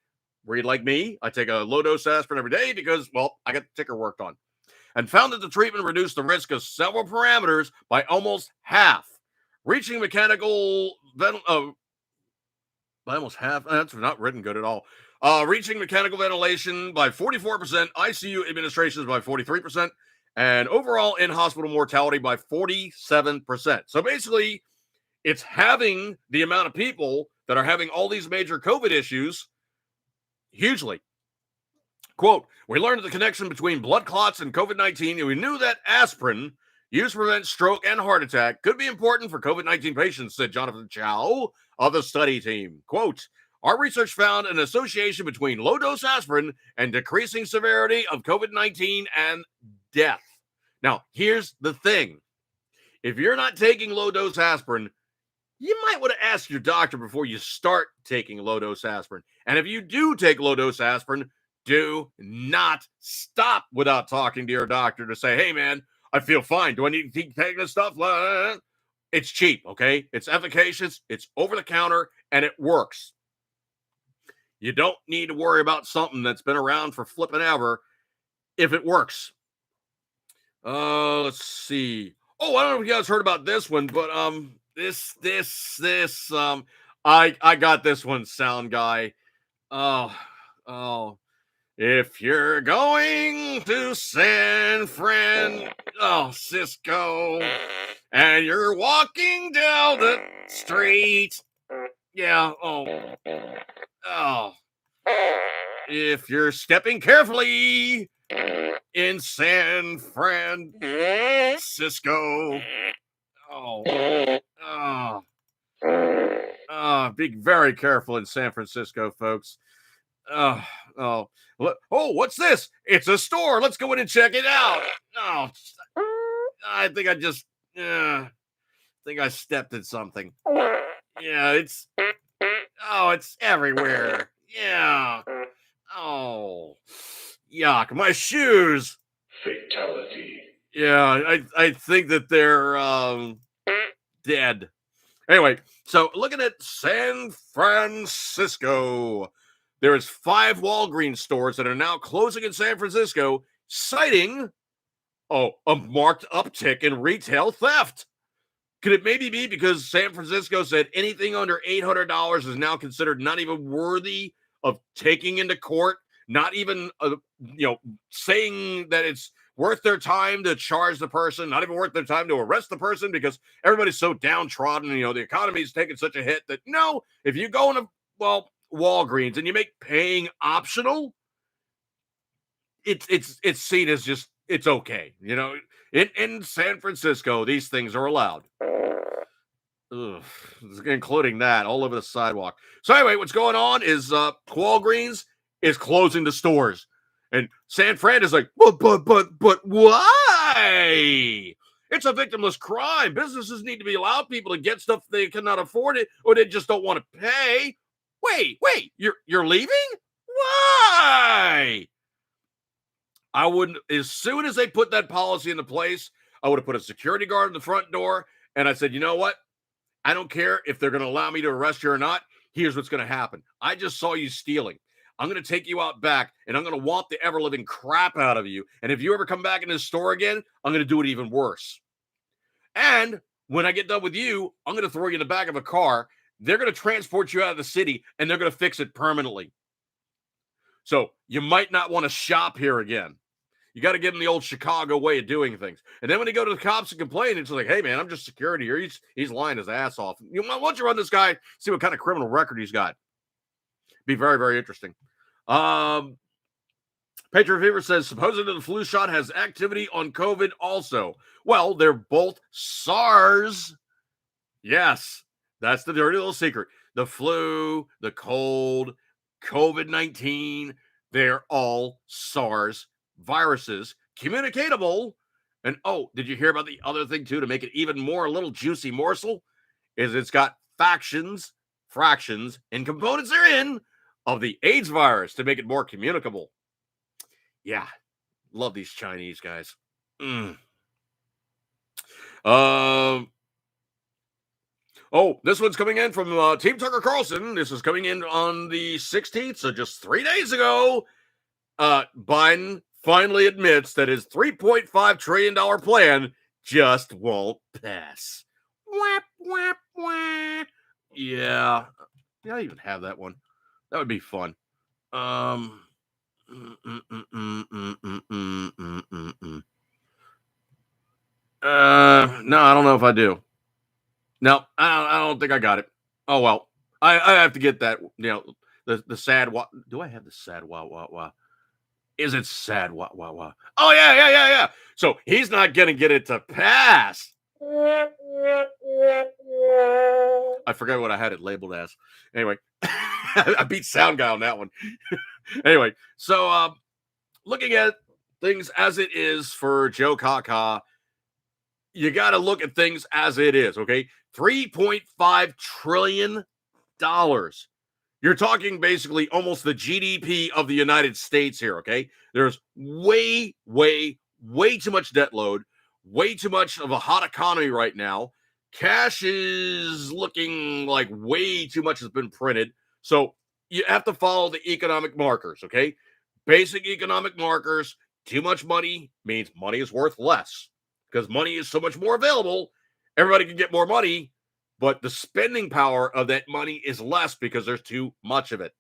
Read like me, I take a low-dose aspirin every day because, well, I got the ticker worked on. And found that the treatment reduced the risk of several parameters by almost half. Reaching mechanical by almost half. That's not written good at all. Reaching mechanical ventilation by 44%, ICU administrations by 43%, and overall in-hospital mortality by 47%. So basically, it's having the amount of people that are having all these major COVID issues hugely. Quote, we learned the connection between blood clots and COVID-19, and we knew that aspirin used to prevent stroke and heart attack could be important for COVID-19 patients, said Jonathan Chow of the study team. Quote, our research found an association between low-dose aspirin and decreasing severity of COVID-19 and death. Now, here's the thing. If you're not taking low-dose aspirin, you might want to ask your doctor before you start taking low-dose aspirin. And if you do take low-dose aspirin, do not stop without talking to your doctor to say, hey, man, I feel fine. Do I need to take this stuff? It's cheap, okay? It's efficacious, it's over the counter, and it works. You don't need to worry about something that's been around for flipping ever if it works. Let's see. Oh, I don't know if you guys heard about this one, but I got this one, sound guy. Oh. If you're going to San Francisco and you're walking down the street, yeah, if you're stepping carefully in San Francisco, be very careful in San Francisco, folks. What's this? It's a store. Let's go in and check it out. I think I stepped in something. Yeah, it's everywhere. Yeah. Oh, yuck, my shoes. Fatality. Yeah, I think that they're dead. Anyway, so looking at San Francisco, there is 5 Walgreens stores that are now closing in San Francisco, citing a marked uptick in retail theft. Could it maybe be because San Francisco said anything under $800 is now considered not even worthy of taking into court, not even saying that it's worth their time to charge the person, not even worth their time to arrest the person because everybody's so downtrodden. The economy's taking such a hit that no, if you go into Walgreens and you make paying optional, it's seen as just it's okay. In San Francisco, these things are allowed. Ugh, including that all over the sidewalk. So anyway, what's going on is Walgreens is closing the stores. And San Fran is like, but why? It's a victimless crime. Businesses need to be allowed people to get stuff they cannot afford it, or they just don't want to pay. Wait, you're leaving? Why? I wouldn't, as soon as they put that policy into place, I would have put a security guard at the front door. And I said, you know what? I don't care if they're going to allow me to arrest you or not. Here's what's going to happen. I just saw you stealing. I'm going to take you out back and I'm going to whomp the ever living crap out of you. And if you ever come back in this store again, I'm going to do it even worse. And when I get done with you, I'm going to throw you in the back of a car. They're going to transport you out of the city and they're going to fix it permanently. So you might not want to shop here again. You got to give them the old Chicago way of doing things. And then when they go to the cops and complain, it's like, hey, man, I'm just security here. He's lying his ass off. You know, why don't you run this guy, see what kind of criminal record he's got? Be very, very interesting. Patriot Fever says, supposedly the flu shot has activity on COVID also. Well, they're both SARS. Yes, that's the dirty little secret. The flu, the cold, COVID-19, they're all SARS viruses, communicatable. And oh, did you hear about the other thing too, to make it even more a little juicy morsel? Is it's got factions, fractions, and components therein of the AIDS virus to make it more communicable. Yeah, love these Chinese guys. Oh, this one's coming in from Team Tucker Carlson. This is coming in on the 16th, so just 3 days ago. Biden finally admits that his $3.5 trillion plan just won't pass. Whap, whap, whap. Yeah, I even have that one. That would be fun. No, I don't know if I do. No, I don't think I got it. Oh well, I have to get that. You know, the sad. Do I have the sad? Wow. Is it sad? Wow. Oh yeah. So he's not gonna get it to pass. I forgot what I had it labeled as. Anyway, I beat Sound Guy on that one. Anyway, so looking at things as it is for Joe Kaka, you got to look at things as it is, okay? $3.5 trillion. You're talking basically almost the GDP of the United States here, okay? There's way too much debt load, way too much of a hot economy right now. Cash is looking like way too much has been printed. So you have to follow the economic markers, okay? Basic economic markers. Too much money means money is worth less because money is so much more available. Everybody can get more money, but the spending power of that money is less because there's too much of it.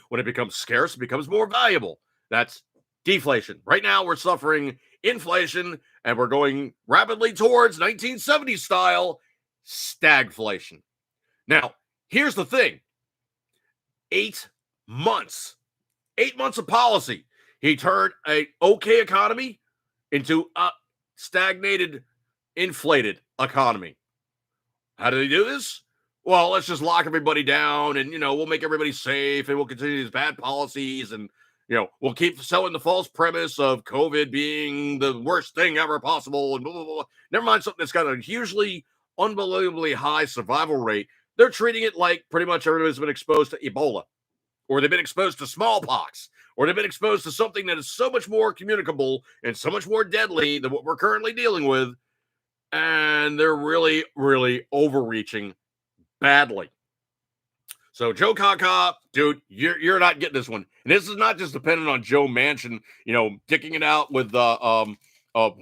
When it becomes scarce, it becomes more valuable. That's deflation. Right now, we're suffering inflation, and we're going rapidly towards 1970s style stagflation. Now, here's the thing. 8 months. 8 months of policy. He turned an okay economy into a stagnated, inflated economy. How do they do this? Well, let's just lock everybody down and, we'll make everybody safe and we'll continue these bad policies and, we'll keep selling the false premise of COVID being the worst thing ever possible and blah, blah, blah. Never mind something that's got a hugely, unbelievably high survival rate. They're treating it like pretty much everybody's been exposed to Ebola, or they've been exposed to smallpox, or they've been exposed to something that is so much more communicable and so much more deadly than what we're currently dealing with. And they're really, really overreaching badly. So Joe Kaka, dude, you're not getting this one. And this is not just dependent on Joe Manchin, dicking it out with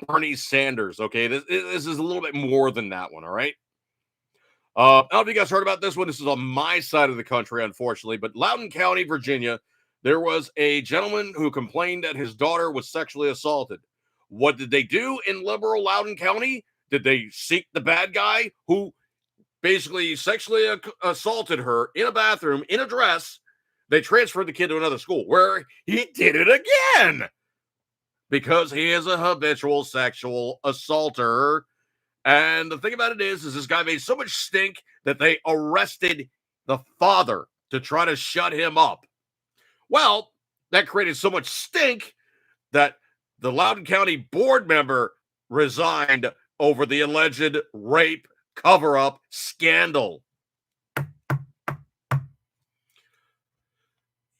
Bernie Sanders. Okay, this is a little bit more than that one. All right. I don't know if you guys heard about this one. This is on my side of the country, unfortunately, but Loudoun County, Virginia, there was a gentleman who complained that his daughter was sexually assaulted. What did they do in liberal Loudoun County? Did they seek the bad guy who basically sexually assaulted her in a bathroom in a dress? They transferred the kid to another school where he did it again because he is a habitual sexual assaulter. And the thing about it is this guy made so much stink that they arrested the father to try to shut him up. Well, that created so much stink that the Loudoun County board member resigned over the alleged rape cover-up scandal.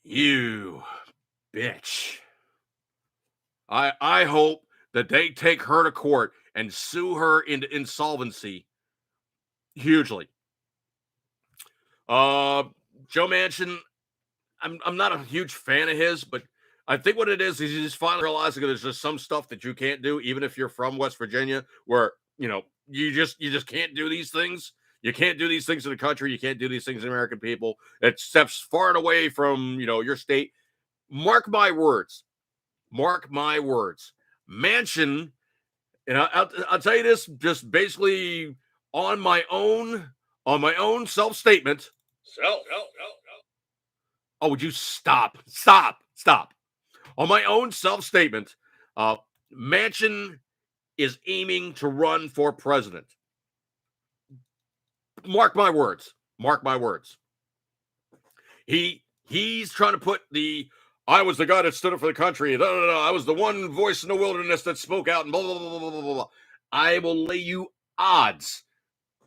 You bitch. I hope that they take her to court and sue her into insolvency hugely. Joe Manchin, I'm not a huge fan of his, but I think what it is he's finally realizing that there's just some stuff that you can't do, even if you're from West Virginia, where you just can't do these things. You can't do these things in the country. You can't do these things in American people. It steps far and away from your state. Mark my words. Mark my words. Manchin, and I'll tell you this, just basically on my own self-statement. Oh, would you stop? Stop. On my own self-statement, Manchin is aiming to run for president. Mark my words. Mark my words. He's trying to put I was the guy that stood up for the country. No. I was the one voice in the wilderness that spoke out and blah, blah, blah, blah, blah, blah. I will lay you odds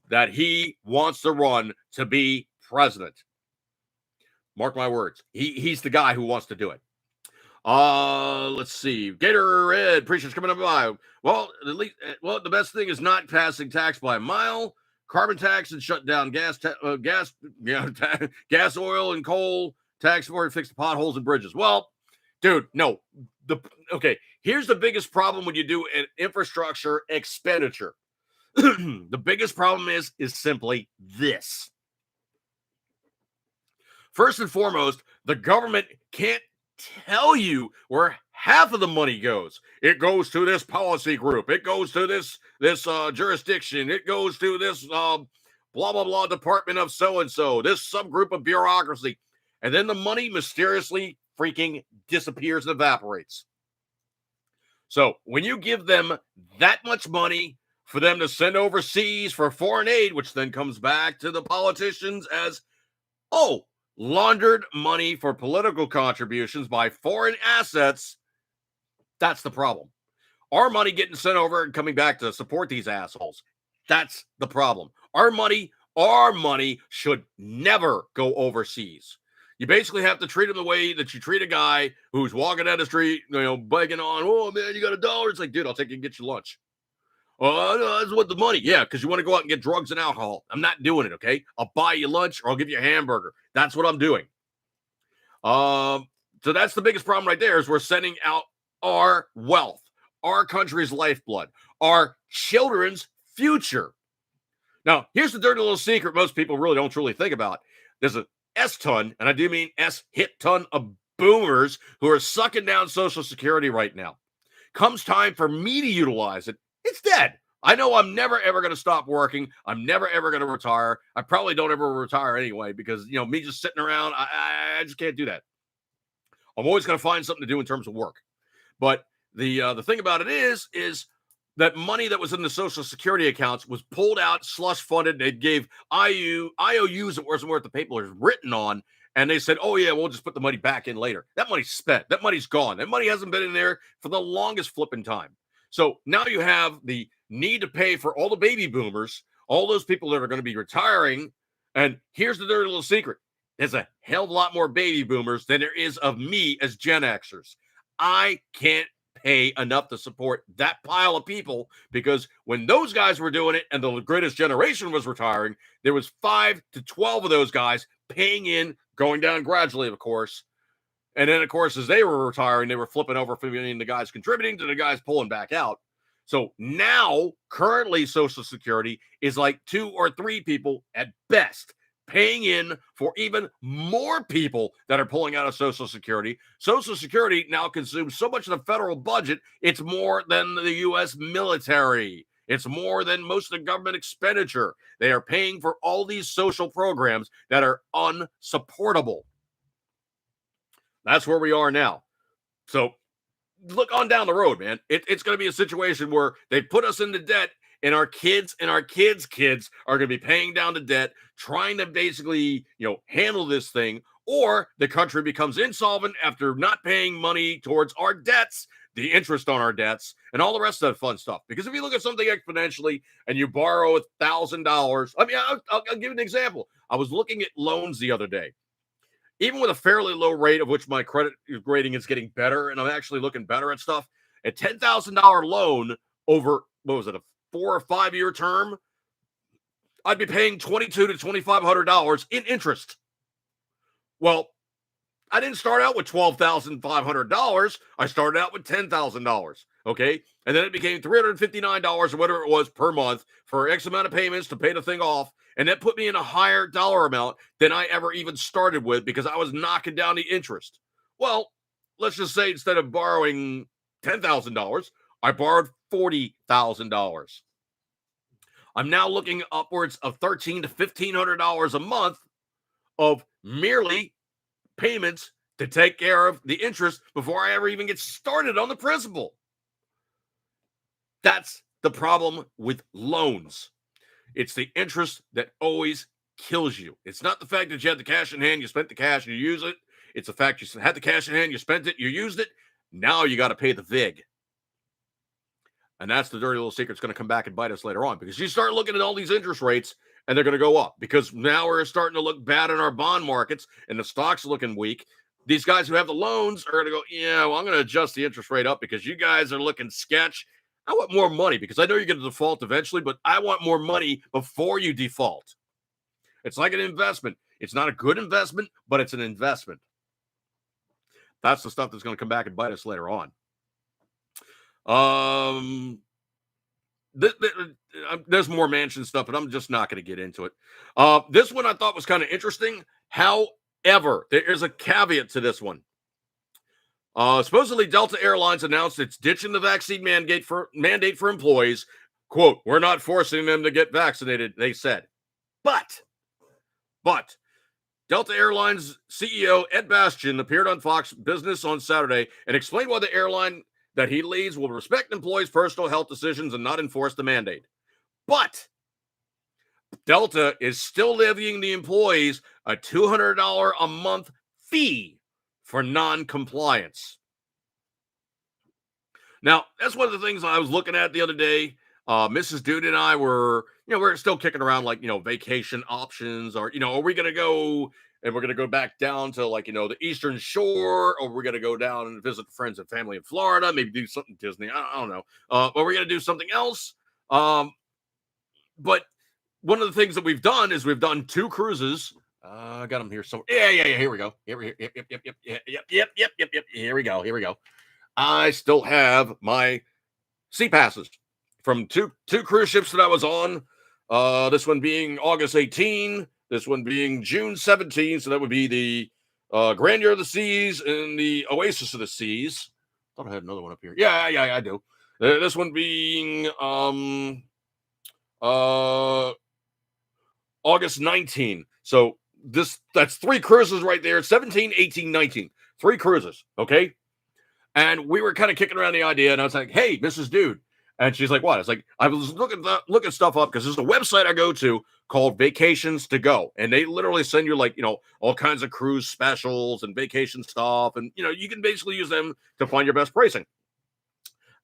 that he wants to run to be president. Mark my words. He's the guy who wants to do it. Let's see. Gator Ed, preacher's coming up by. Well, the best thing is not passing tax by a mile, carbon tax, and shut down gas, oil, and coal tax before it fix the potholes and bridges. Well, dude, no. Here's the biggest problem when you do an infrastructure expenditure. The biggest problem is simply this. First and foremost, the government can't tell you where half of the money goes. It goes to this policy group. It goes to this jurisdiction. It goes to this blah, blah, blah department of so-and-so, this subgroup of bureaucracy. And then the money mysteriously freaking disappears and evaporates. So when you give them that much money for them to send overseas for foreign aid, which then comes back to the politicians as, laundered money for political contributions by foreign assets, that's the problem. Our money getting sent over and coming back to support these assholes, that's the problem. Our money should never go overseas. You basically have to treat them the way that you treat a guy who's walking down the street, begging on, oh, man, you got $1? It's like, dude, I'll take you and get you lunch. Oh, no, that's what the money. Yeah, because you want to go out and get drugs and alcohol. I'm not doing it, okay? I'll buy you lunch or I'll give you a hamburger. That's what I'm doing. So that's the biggest problem right there is we're sending out our wealth, our country's lifeblood, our children's future. Now, here's the dirty little secret most people really don't truly think about. There's a S-ton, and I do mean S-hit ton of boomers who are sucking down Social Security right now. Comes time for me to utilize it. It's dead. I know I'm never, ever going to stop working. I'm never, ever going to retire. I probably don't ever retire anyway because, me just sitting around, I just can't do that. I'm always going to find something to do in terms of work. But the thing about it is that money that was in the Social Security accounts was pulled out, slush funded. They gave IOUs that wasn't worth the paper it was written on. And they said, oh, yeah, we'll just put the money back in later. That money's spent. That money's gone. That money hasn't been in there for the longest flipping time. So now you have the need to pay for all the baby boomers, all those people that are going to be retiring. And here's the dirty little secret. There's a hell of a lot more baby boomers than there is of me as Gen Xers. I can't pay enough to support that pile of people because when those guys were doing it and the greatest generation was retiring, there was 5 to 12 of those guys paying in, going down gradually, of course. And then, of course, as they were retiring, they were flipping over from the guys contributing to the guys pulling back out. So now, currently, Social Security is like 2 or 3 people at best paying in for even more people that are pulling out of Social Security. Social Security now consumes so much of the federal budget, it's more than the U.S. military. It's more than most of the government expenditure. They are paying for all these social programs that are unsupportable. That's where we are now. So look on down the road, man. It's going to be a situation where they put us into debt and our kids and our kids' kids are going to be paying down the debt, trying to basically, handle this thing. or the country becomes insolvent after not paying money towards our debts, the interest on our debts, and all the rest of that fun stuff. Because if you look at something exponentially and you borrow $1,000, I mean, I'll give you an example. I was looking at loans the other day. Even with a fairly low rate, of which my credit rating is getting better, and I'm actually looking better at stuff, a $10,000 loan over, what was it, a 4 or 5 year term, I'd be paying $2,200 to $2,500 in interest. Well, I didn't start out with $12,500. I started out with $10,000. Okay. And then it became $359 or whatever it was per month for X amount of payments to pay the thing off. And that put me in a higher dollar amount than I ever even started with because I was knocking down the interest. Well, let's just say instead of borrowing $10,000, I borrowed $40,000. I'm now looking upwards of $1,300 to $1,500 a month of merely payments to take care of the interest before I ever even get started on the principal. That's the problem with loans. It's the interest that always kills you. It's not the fact that you had the cash in hand, you spent the cash, you use it. It's the fact you had the cash in hand, you spent it, you used it. Now you got to pay the VIG. And that's the dirty little secret. It's going to come back and bite us later on because you start looking at all these interest rates and they're going to go up because now we're starting to look bad in our bond markets and the stock's looking weak. These guys who have the loans are going to go, yeah, well, I'm going to adjust the interest rate up because you guys are looking sketch. I want more money because I know you're going to default eventually, but I want more money before you default. It's like an investment. It's not a good investment, but it's an investment. That's the stuff that's going to come back and bite us later on. There's more mansion stuff, but I'm just not going to get into it. This one I thought was kind of interesting. However, there is a caveat to this one. Supposedly, Delta Airlines announced it's ditching the vaccine mandate for employees. Quote, we're not forcing them to get vaccinated, they said. But Delta Airlines CEO Ed Bastian appeared on Fox Business on Saturday and explained why the airline that he leads will respect employees' personal health decisions and not enforce the mandate. But Delta is still levying the employees a $200 a month fee for non-compliance. Now, that's one of the things I was looking at the other day. Mrs. Dude and I were, we're still kicking around like, vacation options or, are we going to go and we're going to go back down to like, the Eastern Shore, or we're going to go down and visit friends and family in Florida, maybe do something Disney. I don't know. But we're going to do something else. But one of the things that we've done is we've done 2 cruises. I got them here. So yeah. Here we go. Yep. Here we go. I still have my sea passes from two cruise ships that I was on. This one being August 18, this one being June 17. So that would be the Grandeur of the Seas and the Oasis of the Seas. I thought I had another one up here. Yeah, I do. This one being August 19. So that's 3 cruises right there. 17, 18, 19. 3 cruises. Okay. And we were kind of kicking around the idea, and I was like, hey, Mrs. Dude. And she's like, what? I was like, I was looking stuff up because there's a website I go to called Vacations to Go. And they literally send you like, all kinds of cruise specials and vacation stuff. And, you can basically use them to find your best pricing.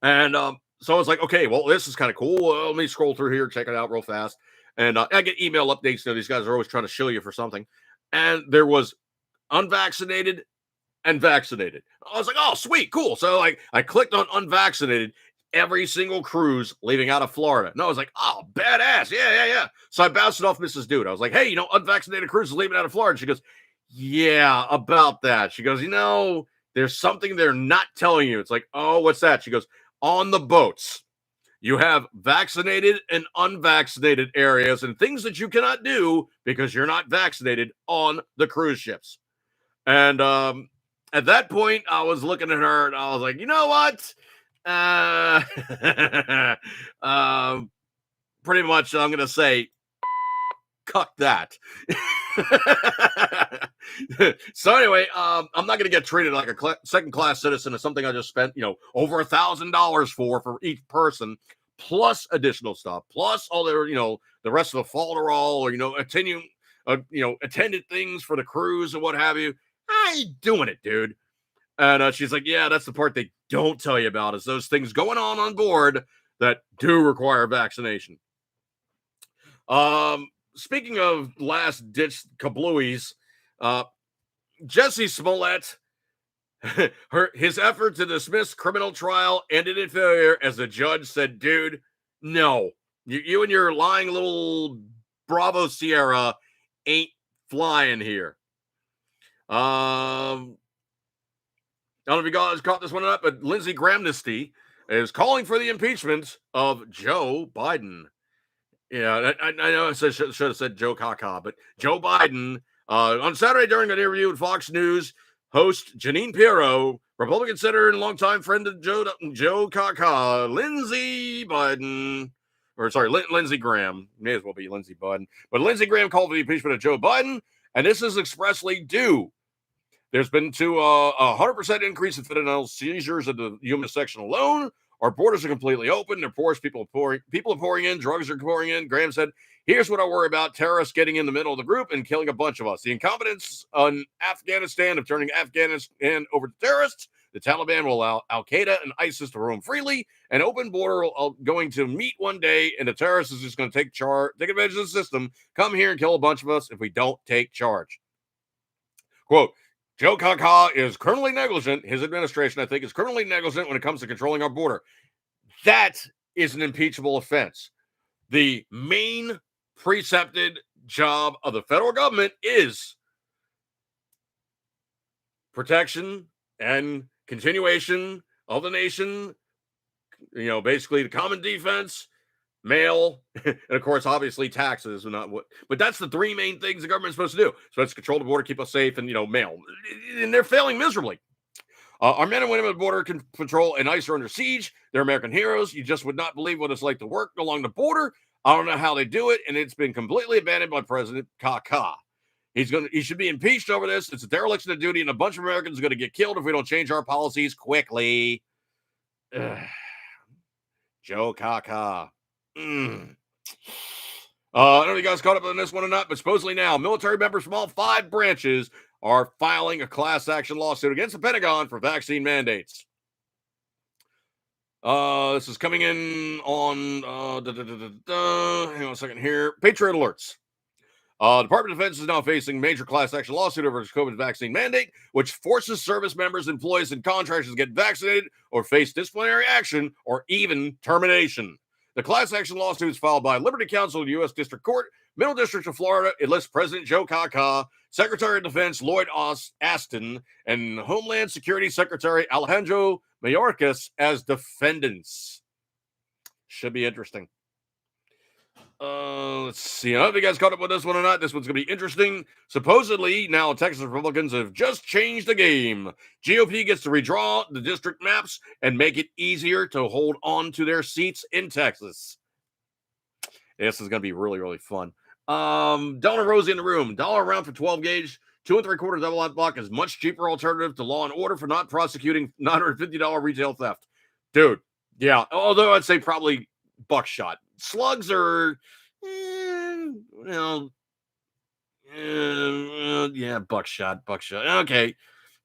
And so I was like, okay, well, this is kind of cool. Let me scroll through here, check it out real fast. And I get email updates. These guys are always trying to show you for something. And there was unvaccinated and vaccinated. I was like, oh, sweet, cool. So I clicked on unvaccinated, every single cruise leaving out of Florida. And I was like, oh, badass. Yeah. So I bounced it off Mrs. Dude. I was like, hey, unvaccinated cruises leaving out of Florida. She goes, yeah, about that. She goes, there's something they're not telling you. It's like, oh, what's that? She goes, on the boats, you have vaccinated and unvaccinated areas and things that you cannot do because you're not vaccinated on the cruise ships. And at that point, I was looking at her and I was like, you know what? Pretty much I'm going to say, cut that. So anyway, I'm not going to get treated like a second-class citizen of something I just spent, over $1,000 for each person, plus additional stuff, plus all their, the rest of the Falderall or, attended things for the cruise and what have you. I ain't doing it, dude. And she's like, yeah, that's the part they don't tell you about is those things going on board that do require vaccination. Speaking of last ditch kablooies, Jesse Smollett, his effort to dismiss criminal trial ended in failure as the judge said, dude, no, you and your lying little Bravo Sierra ain't flying here. I don't know if you guys caught this one or not, but Lindsey Grahamnesty is calling for the impeachment of Joe Biden. Yeah, I know I should have said Joe Caca, but Joe Biden on Saturday during an interview with Fox News, host Janine Pirro, Republican senator and longtime friend of Joe Caca, Lindsey Graham, may as well be Lindsey Biden, but Lindsey Graham called for the impeachment of Joe Biden, and this is expressly due. There's been to a 100% increase in fentanyl seizures in the human section alone. Our borders are completely open. They're porous. People are pouring in. Drugs are pouring in. Graham said, here's what I worry about. Terrorists getting in the middle of the group and killing a bunch of us. The incompetence on Afghanistan of turning Afghanistan over to terrorists. The Taliban will allow Al-Qaeda and ISIS to roam freely. An open border going to meet one day, and the terrorists is just going to take advantage of the system, come here and kill a bunch of us if we don't take charge. Quote, Joe Caca is criminally negligent. His administration, I think, is criminally negligent when it comes to controlling our border. That is an impeachable offense. The main precepted job of the federal government is protection and continuation of the nation, basically the common defense, mail, and of course, obviously taxes. But that's the three main things the government's supposed to do. So it's control the border, keep us safe, and mail. And they're failing miserably. Our men and women at the border control and ICE are under siege. They're American heroes. You just would not believe what it's like to work along the border. I don't know how they do it, and it's been completely abandoned by President Caca. He should be impeached over this. It's a dereliction of duty, and a bunch of Americans are going to get killed if we don't change our policies quickly. Joe Caca. I don't know if you guys caught up on this one or not, but supposedly now military members from all 5 branches are filing a class action lawsuit against the Pentagon for vaccine mandates. This is coming in on hang on a second here. Patriot Alerts. Department of Defense is now facing major class action lawsuit over its COVID vaccine mandate, which forces service members, employees, and contractors to get vaccinated or face disciplinary action or even termination. The class action lawsuit is filed by Liberty Counsel, U.S. District Court, Middle District of Florida. It lists President Joe Caca, Secretary of Defense Lloyd Aston, and Homeland Security Secretary Alejandro Mayorkas as defendants. Should be interesting. Let's see. I don't know if you guys caught up with this one or not. This one's going to be interesting. Supposedly, now Texas Republicans have just changed the game. GOP gets to redraw the district maps and make it easier to hold on to their seats in Texas. This is going to be really, really fun. Donna Rosie in the room. Dollar round for 12 gauge. 2 3/4 double lot block is much cheaper alternative to Law and Order for not prosecuting $950 retail theft. Dude, yeah. Although I'd say probably buckshot. Slugs are, buckshot. Okay.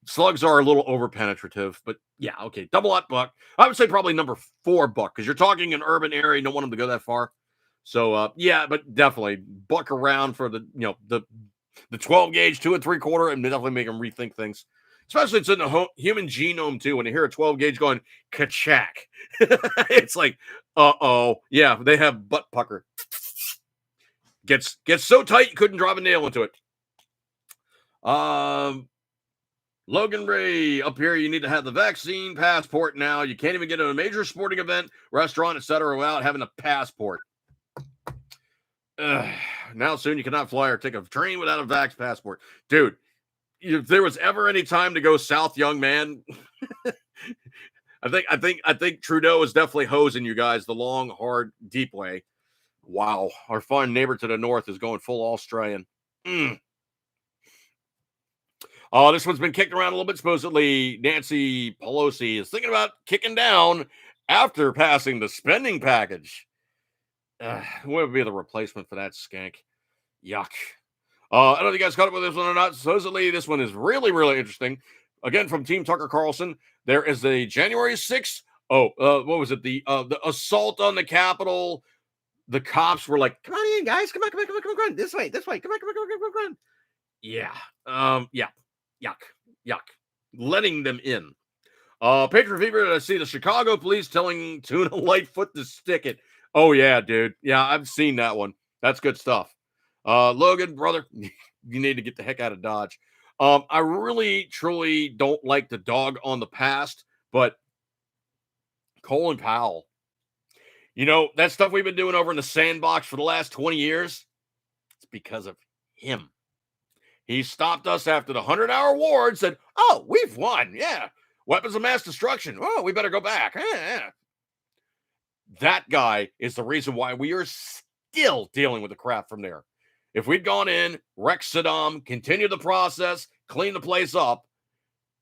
Slugs are a little over penetrative, but yeah, okay. Double lot buck. I would say probably number 4 buck because you're talking an urban area. You don't want them to go that far. So, yeah, but definitely buck around for the 12 gauge 2 3/4 and definitely make them rethink things. Especially it's in the human genome too. When you hear a 12 gauge going ka-chack, it's like, yeah, they have butt pucker. Gets so tight you couldn't drive a nail into it. Logan Ray up here. You need to have the vaccine passport now. You can't even get to a major sporting event, restaurant, etc., without having a passport. Now soon you cannot fly or take a train without a vax passport, dude. If there was ever any time to go south, young man, I think Trudeau is definitely hosing you guys the long, hard, deep way. Wow, our fun neighbor to the north is going full Australian. This one's been kicked around a little bit. Supposedly, Nancy Pelosi is thinking about kicking down after passing the spending package. What would be the replacement for that skank? Yuck. I don't know if you guys caught up with this one or not. Supposedly, this one is really, really interesting. Again, from Team Tucker Carlson, there is a January 6th. What was it? The assault on the Capitol. The cops were like, "Come on in, guys! Come on, come on, come on, come on, this way, this way! Come on, come on, come on, come on, come on!" Yeah, yeah, yuck, yuck. Letting them in. Patriot Fever. I see the Chicago police telling Tuna Lightfoot to stick it. Oh yeah, dude. Yeah, I've seen that one. That's good stuff. Logan, brother, you need to get the heck out of Dodge. I really, truly don't like the dog on the past, but Colin Powell, that stuff we've been doing over in the sandbox for the last 20 years, it's because of him. He stopped us after the 100-hour war and said, "Oh, we've won. Yeah. Weapons of mass destruction. Oh, we better go back." That guy is the reason why we are still dealing with the crap from there. If we'd gone in, wrecked Saddam, continued the process, cleaned the place up,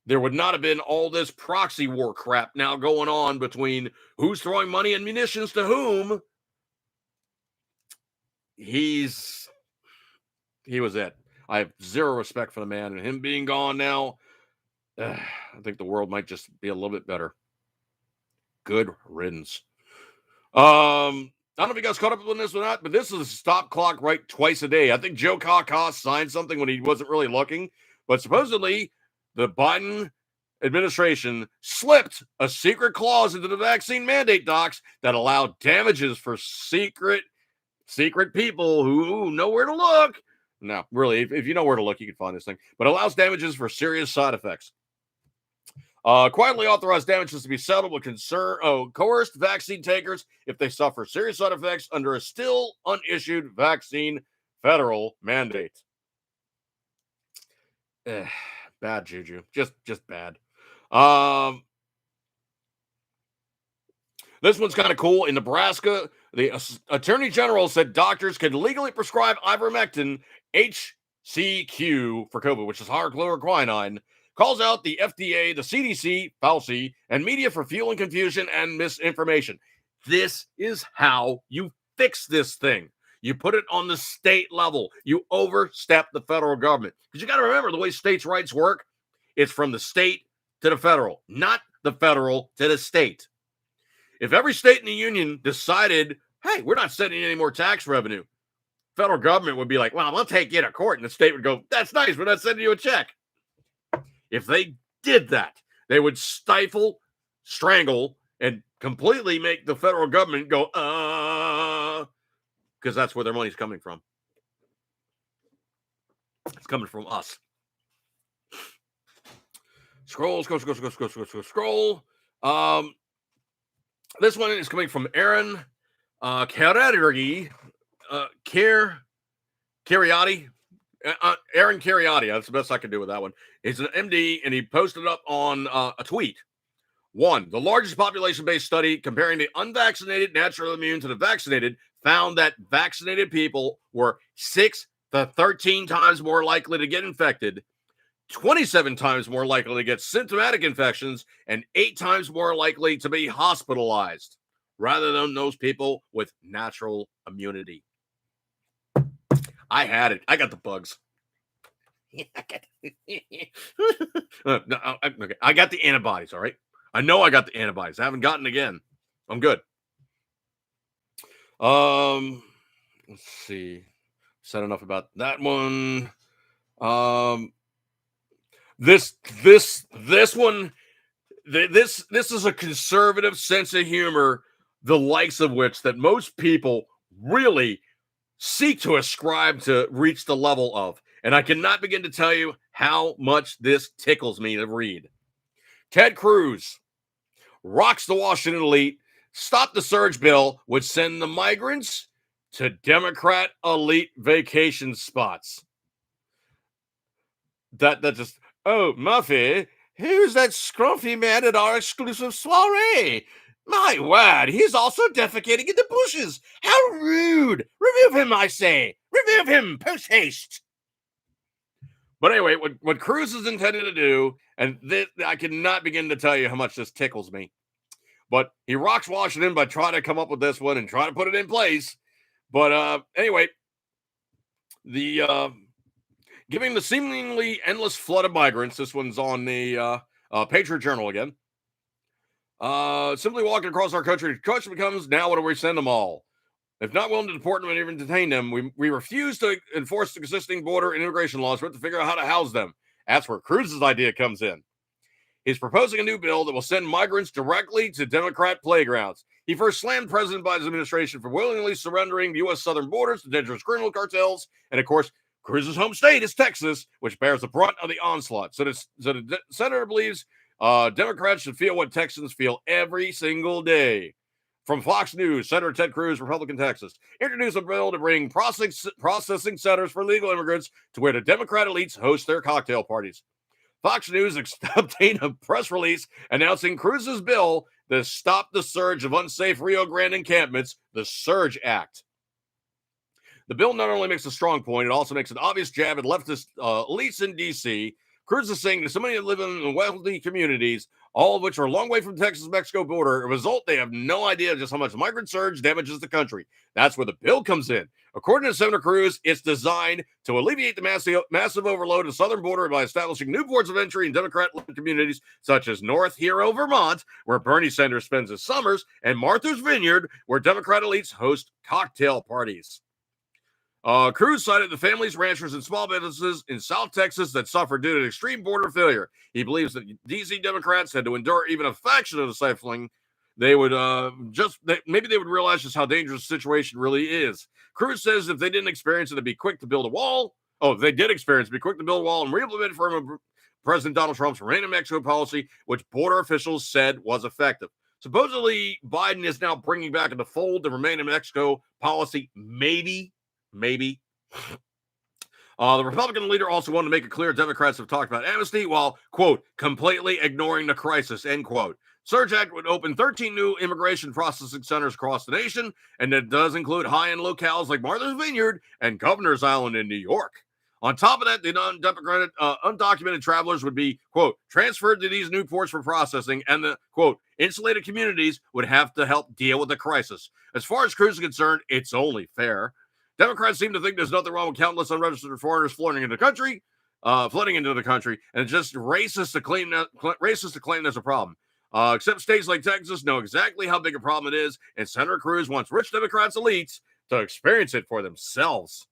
there would not have been all this proxy war crap now going on between who's throwing money and munitions to whom. He was it. I have zero respect for the man, and him being gone now, I think the world might just be a little bit better. Good riddance. I don't know if you guys caught up on this or not, but this is a stop clock right twice a day. I think Joe Kaka signed something when he wasn't really looking, but supposedly the Biden administration slipped a secret clause into the vaccine mandate docs that allowed damages for secret people who know where to look. No, really, if you know where to look, you can find this thing, but allows damages for serious side effects. Quietly authorized damages to be settled with coerced vaccine takers if they suffer serious side effects under a still unissued vaccine federal mandate. Bad juju, just bad. This one's kind of cool. In Nebraska, the attorney general said doctors can legally prescribe ivermectin HCQ for COVID, which is hydrochloroquine. Calls out the FDA, the CDC, Fauci, and media for fueling confusion and misinformation. This is how you fix this thing. You put it on the state level. You overstep the federal government. Because you got to remember the way states' rights work, it's from the state to the federal, not the federal to the state. If every state in the union decided, hey, we're not sending any more tax revenue, federal government would be like, well, we'll take you to court. And the state would go, that's nice. We're not sending you a check. If they did that, they would stifle, strangle, and completely make the federal government go, because that's where their money's coming from. It's coming from us. Scroll. This one is coming from Aaron Cariotti. Aaron Cariotti. That's the best I can do with that one. He's an MD, and he posted up on a tweet. 1, the largest population-based study comparing the unvaccinated natural immune to the vaccinated found that vaccinated people were 6 to 13 times more likely to get infected, 27 times more likely to get symptomatic infections, and 8 times more likely to be hospitalized, rather than those people with natural immunity. I had it. I got the bugs. Okay. I got the antibodies, all right? I know I got the antibodies. I haven't gotten it again. I'm good. Let's see. Said enough about that one. This one, this is a conservative sense of humor, the likes of which that most people really seek to ascribe to reach the level of. And I cannot begin to tell you how much this tickles me to read. Ted Cruz rocks the Washington elite. Stop the surge bill would send the migrants to Democrat elite vacation spots. That just, oh, Muffy, who's that scruffy man at our exclusive soiree? My word, he's also defecating in the bushes. How rude. Remove him, I say. Remove him, post haste. But anyway, what Cruz is intended to do, and I cannot begin to tell you how much this tickles me, but he rocks Washington by trying to come up with this one and trying to put it in place. But anyway, the giving the seemingly endless flood of migrants. This one's on the Patriot Journal again. Simply walking across our country, the question becomes, now what do we send them all? If not willing to deport them and even detain them, we refuse to enforce the existing border and immigration laws. We have to figure out how to house them. That's where Cruz's idea comes in. He's proposing a new bill that will send migrants directly to Democrat playgrounds. He first slammed President Biden's administration for willingly surrendering the U.S. southern borders to dangerous criminal cartels. And of course, Cruz's home state is Texas, which bears the brunt of the onslaught. So the senator believes Democrats should feel what Texans feel every single day. From Fox News, Senator Ted Cruz, Republican Texas, introduced a bill to bring processing centers for legal immigrants to where the Democrat elites host their cocktail parties. Fox News obtained a press release announcing Cruz's bill to stop the surge of unsafe Rio Grande encampments, the Surge Act. The bill not only makes a strong point, it also makes an obvious jab at leftist elites in D.C. Cruz is saying to so many that live in wealthy communities, all of which are a long way from the Texas-Mexico border, a result, they have no idea just how much migrant surge damages the country. That's where the bill comes in. According to Senator Cruz, it's designed to alleviate the massive overload of the southern border by establishing new ports of entry in Democrat-led communities such as North Hero, Vermont, where Bernie Sanders spends his summers, and Martha's Vineyard, where Democrat elites host cocktail parties. Cruz cited the families, ranchers, and small businesses in South Texas that suffered due to extreme border failure. He believes that D.C. Democrats had to endure even a fraction of the stifling. They would maybe they would realize just how dangerous the situation really is. Cruz says if they didn't experience it, it'd be quick to build a wall. Oh, if they did experience it, it'd be quick to build a wall and re-implement President Donald Trump's Remain in Mexico policy, which border officials said was effective. Supposedly, Biden is now bringing back in the fold the Remain in Mexico policy, maybe. The Republican leader also wanted to make it clear Democrats have talked about amnesty while, quote, completely ignoring the crisis, end quote. Surge Act would open 13 new immigration processing centers across the nation, and it does include high-end locales like Martha's Vineyard and Governor's Island in New York. On top of that, the undocumented travelers would be, quote, transferred to these new ports for processing, and the, quote, insulated communities would have to help deal with the crisis. As far as Cruz is concerned, it's only fair. Democrats seem to think there's nothing wrong with countless unregistered foreigners flooding into the country, and it's just racist to claim there's a problem. Except states like Texas know exactly how big a problem it is, and Senator Cruz wants rich Democrats elites to experience it for themselves.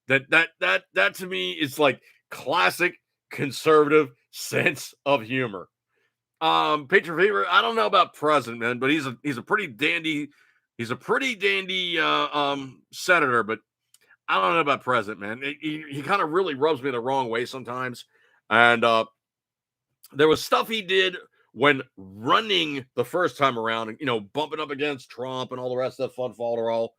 That to me is like classic conservative sense of humor. Patriot Fever, I don't know about President, man, but he's a pretty dandy. He's a pretty dandy senator, but I don't know about President, man. He kind of really rubs me the wrong way sometimes. And there was stuff he did when running the first time around, bumping up against Trump and all the rest of that fun folderol.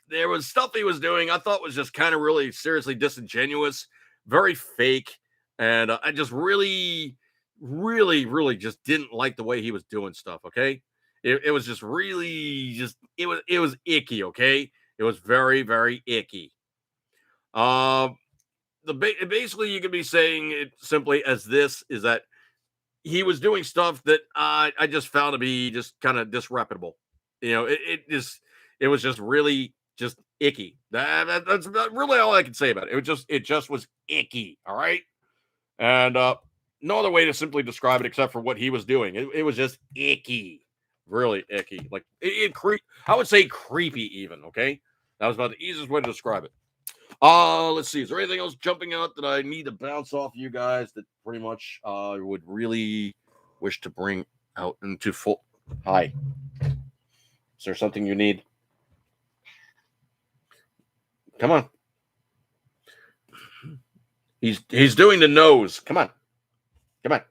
There was stuff he was doing I thought was just kind of really seriously disingenuous, very fake. And I just really just didn't like the way he was doing stuff, okay? It was just really it was icky, okay? It was very, very icky. Basically you could be saying it simply as this is that he was doing stuff that I just found to be just kind of disreputable. It was just really just icky. That's really all I can say about it. It just was icky, all right? And no other way to simply describe it except for what he was doing. It was just icky. Really icky. Like I would say creepy even, okay? That was about the easiest way to describe it. Let's see. Is there anything else jumping out that I need to bounce off you guys that pretty much would really wish to bring out into full? Hi. Is there something you need? Come on. He's doing the nose. Come on. Come on.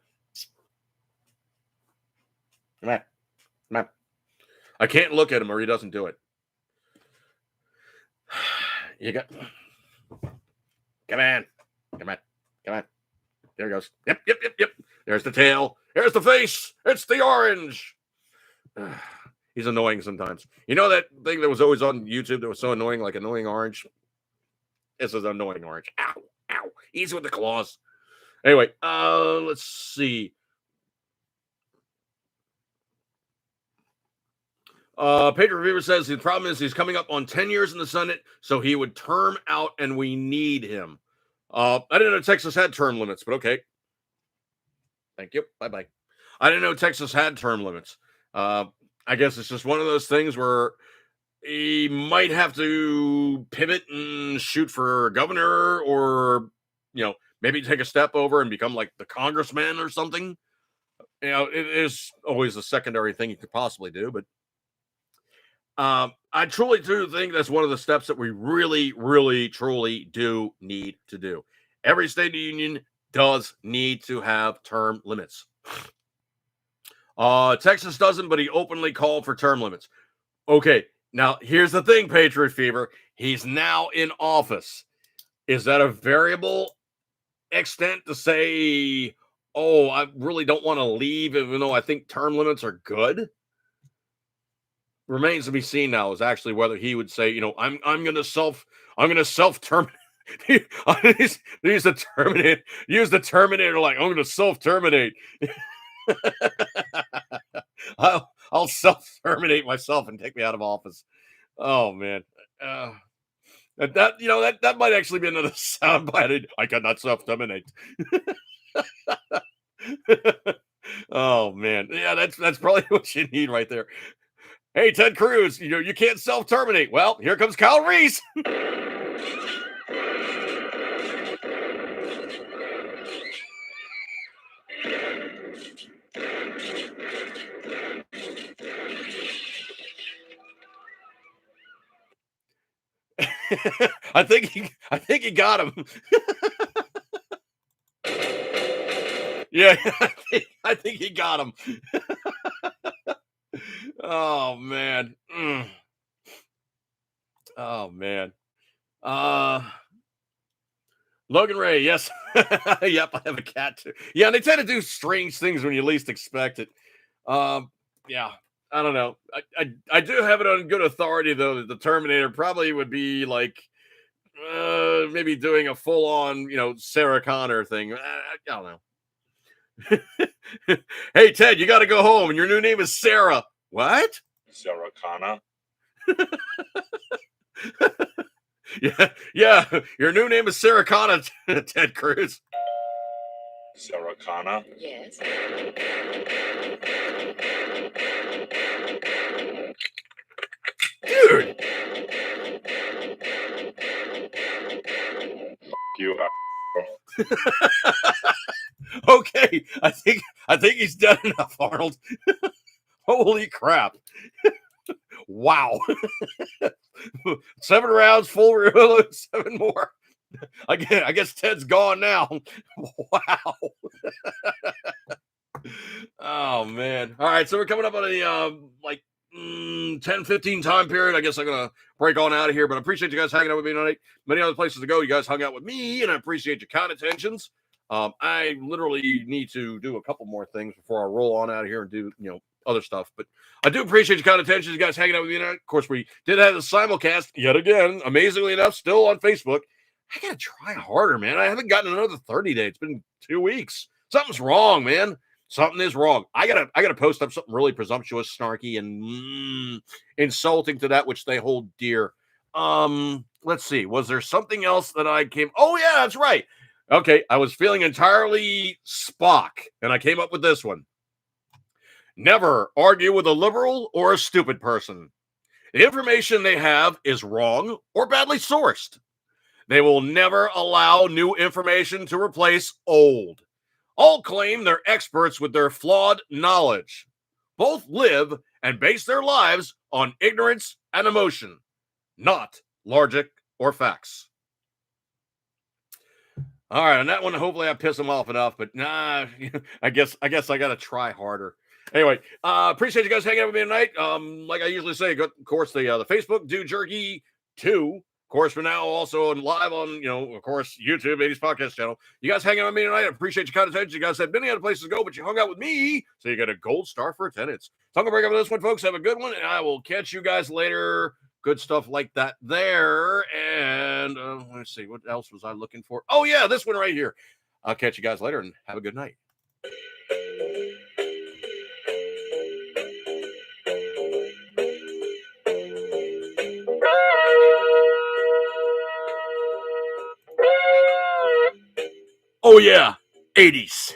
Come on. Come on. I can't look at him or he doesn't do it. You got. Come on. Come on. Come on. There he goes. Yep. There's the tail. There's the face. It's the orange. He's annoying sometimes. You know that thing that was always on YouTube that was so annoying, like annoying orange? This is annoying orange. Ow. Ow. Easy with the claws. Anyway, let's see. Patriot Reviewer says the problem is he's coming up on 10 years in the Senate, so he would term out, and we need him. I didn't know Texas had term limits, but okay. Thank you. Bye-bye. I didn't know Texas had term limits. I guess it's just one of those things where he might have to pivot and shoot for governor, or maybe take a step over and become like the congressman or something. It is always a secondary thing you could possibly do, but I truly do think that's one of the steps that we really, really, truly do need to do. Every state of the union does need to have term limits. Texas doesn't, but he openly called for term limits. Okay, now here's the thing, Patriot Fever. He's now in office. Is that a variable extent to say, oh, I really don't want to leave, even though I think term limits are good? Remains to be seen now is actually whether he would say, I'm gonna self terminate. Use the terminator, like, I'm gonna self terminate. I'll self terminate myself and take me out of office. Oh man. That might actually be another soundbite. I cannot self terminate. Oh man, yeah, that's probably what you need right there. Hey, Ted Cruz, you can't self terminate. Well, here comes Kyle Reese. I think he got him. Yeah, I think he got him. Oh man. Oh man. Logan Ray, yes. Yep, I have a cat too. Yeah, and they tend to do strange things when you least expect it. Yeah, I don't know. I do have it on good authority though that the Terminator probably would be like maybe doing a full on, Sarah Connor thing. I don't know. Hey Ted, you got to go home, and your new name is Sarah. What? Sarah Connor. Yeah. Your new name is Sarah Connor, Ted Cruz. Sarah Connor. Yes. Dude. You. Okay, I think he's done enough, Arnold. Holy crap! Wow. 7 rounds, full reload, 7 more. I guess Ted's gone now. Wow. Oh man. All right, so we're coming up on a 10-15 time period. I guess I'm gonna break on out of here, but I appreciate you guys hanging out with me tonight. Many other places to go. You guys hung out with me, and I appreciate your kind attentions. I literally need to do a couple more things before I roll on out of here and do other stuff, but I do appreciate your kind attention. You guys hanging out with me tonight. Of course, we did have the simulcast yet again, amazingly enough, still on Facebook. I gotta try harder, man. I haven't gotten another 30 days. It's been 2 weeks. Something's wrong, man. Something is wrong. I gotta post up something really presumptuous, snarky, and insulting to that which they hold dear. Let's see. Was there something else that I came? Oh yeah, that's right. Okay, I was feeling entirely Spock, and I came up with this one. Never argue with a liberal or a stupid person. The information they have is wrong or badly sourced. They will never allow new information to replace old. All claim they're experts with their flawed knowledge. Both live and base their lives on ignorance and emotion, not logic or facts. All right, on that one, hopefully I piss them off enough, but nah, I guess I got to try harder. Anyway, appreciate you guys hanging out with me tonight. Like I usually say, of course, the Facebook Do Jerky 2. Of course, we're now also live on, of course, YouTube, 80s Podcast channel. You guys hanging out with me tonight. I appreciate your kind attention. You guys had many other places to go, but you hung out with me, so you got a gold star for attendance. So I'm going to break up with this one, folks. Have a good one, and I will catch you guys later. Good stuff like that there. And let's see, what else was I looking for? Oh, yeah, this one right here. I'll catch you guys later, and have a good night. Oh yeah, 80s.